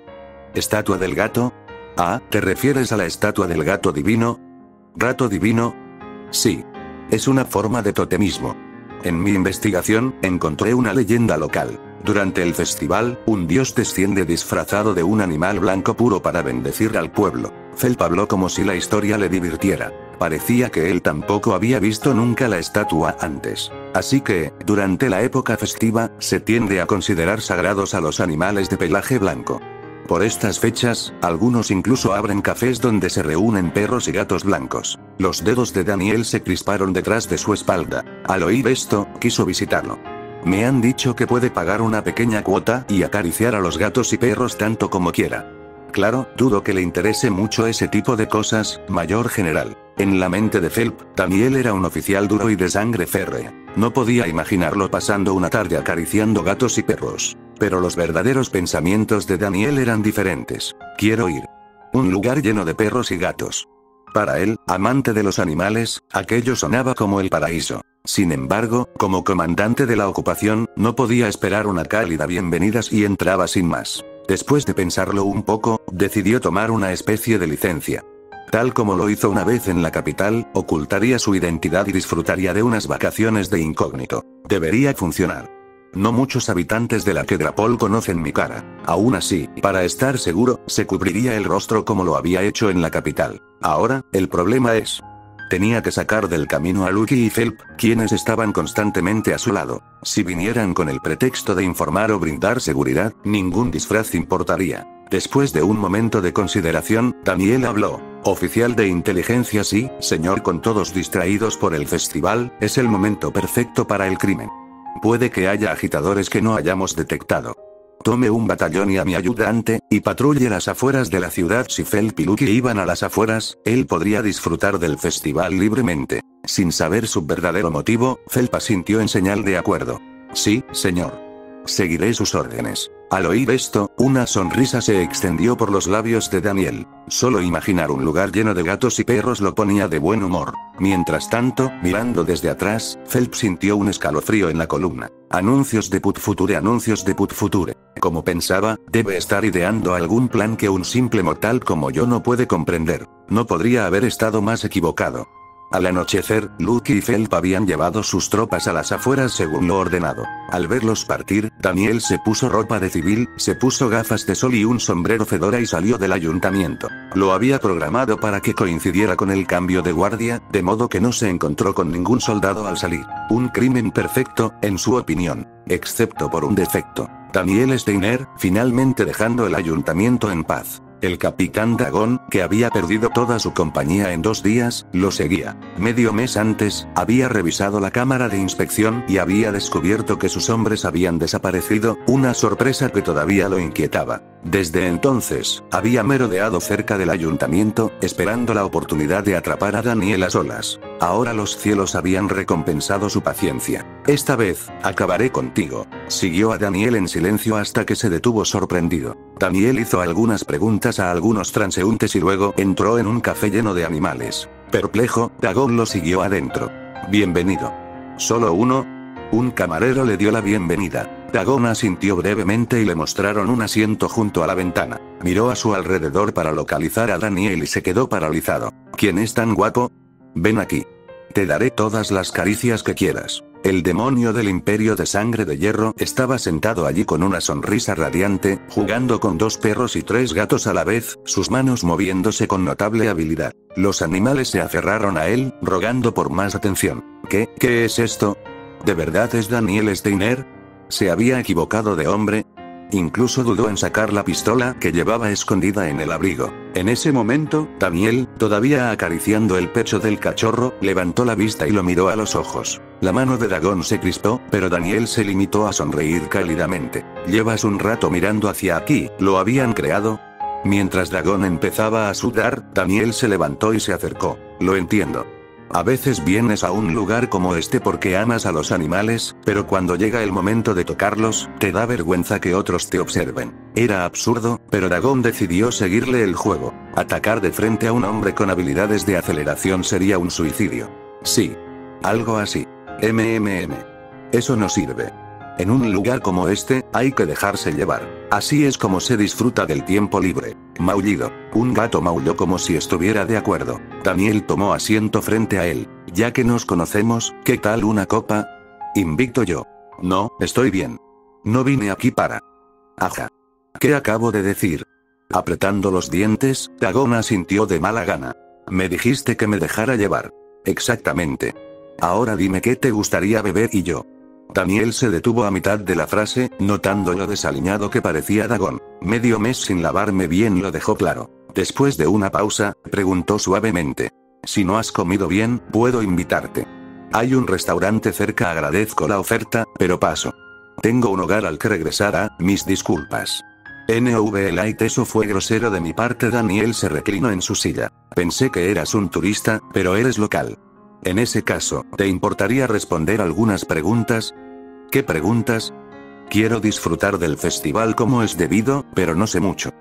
¿Estatua del gato? Ah, ¿te refieres a la estatua del gato divino? ¿Gato divino? Sí. Es una forma de totemismo. En mi investigación, encontré una leyenda local. Durante el festival, un dios desciende disfrazado de un animal blanco puro para bendecir al pueblo. Phelps habló como si la historia le divirtiera. Parecía que él tampoco había visto nunca la estatua antes. Así que, durante la época festiva, se tiende a considerar sagrados a los animales de pelaje blanco. Por estas fechas, algunos incluso abren cafés donde se reúnen perros y gatos blancos. Los dedos de Daniel se crisparon detrás de su espalda. Al oír esto, quiso visitarlo. Me han dicho que puede pagar una pequeña cuota y acariciar a los gatos y perros tanto como quiera. Claro, dudo que le interese mucho ese tipo de cosas, mayor general. En la mente de Phelps, Daniel era un oficial duro y de sangre férrea. No podía imaginarlo pasando una tarde acariciando gatos y perros. Pero los verdaderos pensamientos de Daniel eran diferentes. Quiero ir. Un lugar lleno de perros y gatos. Para él, amante de los animales, aquello sonaba como el paraíso. Sin embargo, como comandante de la ocupación, no podía esperar una cálida bienvenida si entraba sin más. Después de pensarlo un poco, decidió tomar una especie de licencia. Tal como lo hizo una vez en la capital, ocultaría su identidad y disfrutaría de unas vacaciones de incógnito. Debería funcionar. No muchos habitantes de la Quedrapol conocen mi cara. Aún así, para estar seguro, se cubriría el rostro como lo había hecho en la capital. Ahora, el problema es... Tenía que sacar del camino a Lucky y Phelps, quienes estaban constantemente a su lado. Si vinieran con el pretexto de informar o brindar seguridad, ningún disfraz importaría. Después de un momento de consideración, Daniel habló. Oficial de inteligencia. Sí, señor. Con todos distraídos por el festival, es el momento perfecto para el crimen. Puede que haya agitadores que no hayamos detectado. Tome un batallón y a mi ayudante, y patrulle las afueras de la ciudad. Si Phelps y Lucky iban a las afueras, él podría disfrutar del festival libremente. Sin saber su verdadero motivo, Phelps asintió en señal de acuerdo. Sí, señor. Seguiré sus órdenes. Al oír esto, una sonrisa se extendió por los labios de Daniel. Solo imaginar un lugar lleno de gatos y perros lo ponía de buen humor. Mientras tanto, mirando desde atrás, Phelps sintió un escalofrío en la columna. Anuncios de Put Future. Anuncios de Put Future. Como pensaba, debe estar ideando algún plan que un simple mortal como yo no puede comprender. No podría haber estado más equivocado. Al anochecer, Lucky y Phelps habían llevado sus tropas a las afueras según lo ordenado. Al verlos partir, Daniel se puso ropa de civil, se puso gafas de sol y un sombrero fedora y salió del ayuntamiento. Lo había programado para que coincidiera con el cambio de guardia, de modo que no se encontró con ningún soldado al salir. Un crimen perfecto, en su opinión. Excepto por un defecto. Daniel Steiner, finalmente dejando el ayuntamiento en paz. El capitán Dagon, que había perdido toda su compañía en 2 días, lo seguía. Medio mes antes, había revisado la cámara de inspección y había descubierto que sus hombres habían desaparecido, una sorpresa que todavía lo inquietaba. Desde entonces, había merodeado cerca del ayuntamiento, esperando la oportunidad de atrapar a Daniel a solas. Ahora los cielos habían recompensado su paciencia. Esta vez, acabaré contigo. Siguió a Daniel en silencio hasta que se detuvo sorprendido. Daniel hizo algunas preguntas a algunos transeúntes y luego entró en un café lleno de animales. Perplejo, Dagon lo siguió adentro. Bienvenido. ¿Solo uno? Un camarero le dio la bienvenida. Dagon asintió brevemente y le mostraron un asiento junto a la ventana. Miró a su alrededor para localizar a Daniel y se quedó paralizado. ¿Quién es tan guapo? Ven aquí. Te daré todas las caricias que quieras. El demonio del imperio de sangre de hierro estaba sentado allí con una sonrisa radiante, jugando con 2 perros y 3 gatos a la vez, sus manos moviéndose con notable habilidad. Los animales se aferraron a él, rogando por más atención. ¿Qué es esto? ¿De verdad es Daniel Steiner? ¿Se había equivocado de hombre? Incluso dudó en sacar la pistola que llevaba escondida en el abrigo. En ese momento, Daniel, todavía acariciando el pecho del cachorro, levantó la vista y lo miró a los ojos. La mano de Dagon se crispó, pero Daniel se limitó a sonreír cálidamente. Llevas un rato mirando hacia aquí, ¿lo habían creado? Mientras Dagon empezaba a sudar, Daniel se levantó y se acercó. Lo entiendo. A veces vienes a un lugar como este porque amas a los animales, pero cuando llega el momento de tocarlos, te da vergüenza que otros te observen. Era absurdo, pero Dagon decidió seguirle el juego. Atacar de frente a un hombre con habilidades de aceleración sería un suicidio. Sí. Algo así. Eso no sirve. En un lugar como este, hay que dejarse llevar. Así es como se disfruta del tiempo libre. Maullido. Un gato maulló como si estuviera de acuerdo. Daniel tomó asiento frente a él. Ya que nos conocemos, ¿qué tal una copa? Invicto yo. No, estoy bien. No vine aquí para... Ajá. ¿Qué acabo de decir? Apretando los dientes, Dagon asintió de mala gana. Me dijiste que me dejara llevar. Exactamente. Ahora dime qué te gustaría beber y yo. Daniel se detuvo a mitad de la frase, notando lo desaliñado que parecía Dagon. Medio mes sin lavarme bien lo dejó claro. Después de una pausa, preguntó suavemente. Si no has comido bien, puedo invitarte. Hay un restaurante cerca, agradezco la oferta, pero paso. Tengo un hogar al que regresar mis disculpas. Light, eso fue grosero de mi parte. Daniel se reclinó en su silla. Pensé que eras un turista, pero eres local. En ese caso, ¿te importaría responder algunas preguntas? ¿Qué preguntas? Quiero disfrutar del festival como es debido, pero no sé mucho.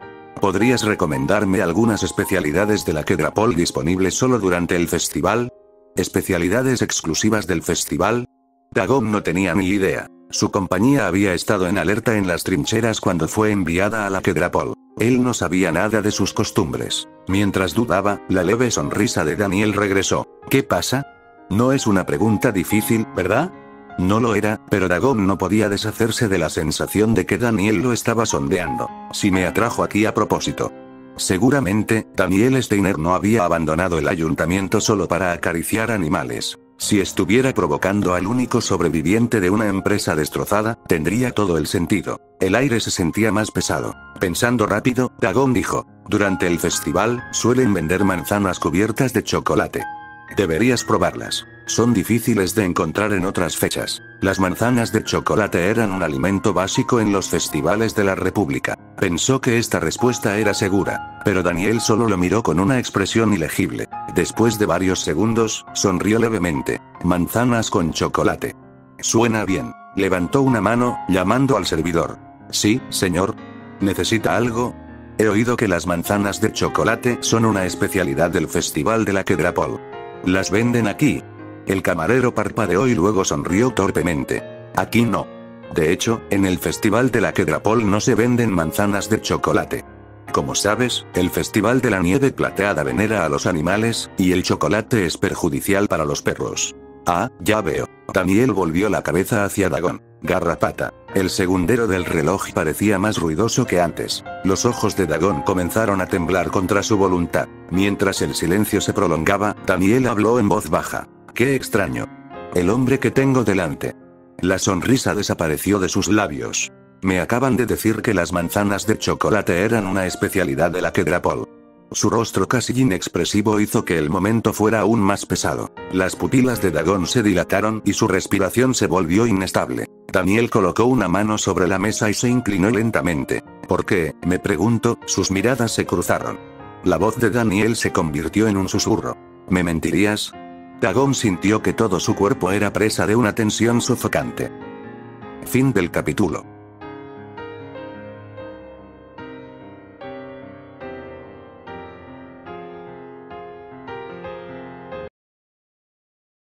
¿Podrías recomendarme algunas especialidades de la Quedrapol disponibles solo durante el festival? ¿Especialidades exclusivas del festival? Dagon no tenía ni idea. Su compañía había estado en alerta en las trincheras cuando fue enviada a la Quedrapol. Él no sabía nada de sus costumbres. Mientras dudaba, la leve sonrisa de Daniel regresó. ¿Qué pasa? No es una pregunta difícil, ¿verdad? No lo era, pero Dagon no podía deshacerse de la sensación de que Daniel lo estaba sondeando. Si me atrajo aquí a propósito. Seguramente, Daniel Steiner no había abandonado el ayuntamiento solo para acariciar animales. Si estuviera provocando al único sobreviviente de una empresa destrozada, tendría todo el sentido. El aire se sentía más pesado. Pensando rápido, Dagon dijo, durante el festival, suelen vender manzanas cubiertas de chocolate. Deberías probarlas. Son difíciles de encontrar en otras fechas. Las manzanas de chocolate eran un alimento básico en los festivales de la República. Pensó que esta respuesta era segura, pero Daniel solo lo miró con una expresión ilegible. Después de varios segundos, sonrió levemente. Manzanas con chocolate. Suena bien. Levantó una mano, llamando al servidor. Sí, señor. ¿Necesita algo? He oído que las manzanas de chocolate son una especialidad del festival de la Quedrapol. ¿Las venden aquí? El camarero parpadeó y luego sonrió torpemente. Aquí no. De hecho, en el festival de la Quedrapol no se venden manzanas de chocolate. Como sabes, el festival de la nieve plateada venera a los animales, y el chocolate es perjudicial para los perros. Ah, ya veo. Daniel volvió la cabeza hacia Dagon. Garrapata. El segundero del reloj parecía más ruidoso que antes. Los ojos de Dagon comenzaron a temblar contra su voluntad. Mientras el silencio se prolongaba, Daniel habló en voz baja. Qué extraño. El hombre que tengo delante. La sonrisa desapareció de sus labios. Me acaban de decir que las manzanas de chocolate eran una especialidad de la Quedrapol. Su rostro casi inexpresivo hizo que el momento fuera aún más pesado. Las pupilas de Dagon se dilataron y su respiración se volvió inestable. Daniel colocó una mano sobre la mesa y se inclinó lentamente. ¿Por qué?, me pregunto, sus miradas se cruzaron. La voz de Daniel se convirtió en un susurro. ¿Me mentirías? Dagon sintió que todo su cuerpo era presa de una tensión sofocante. Fin del capítulo.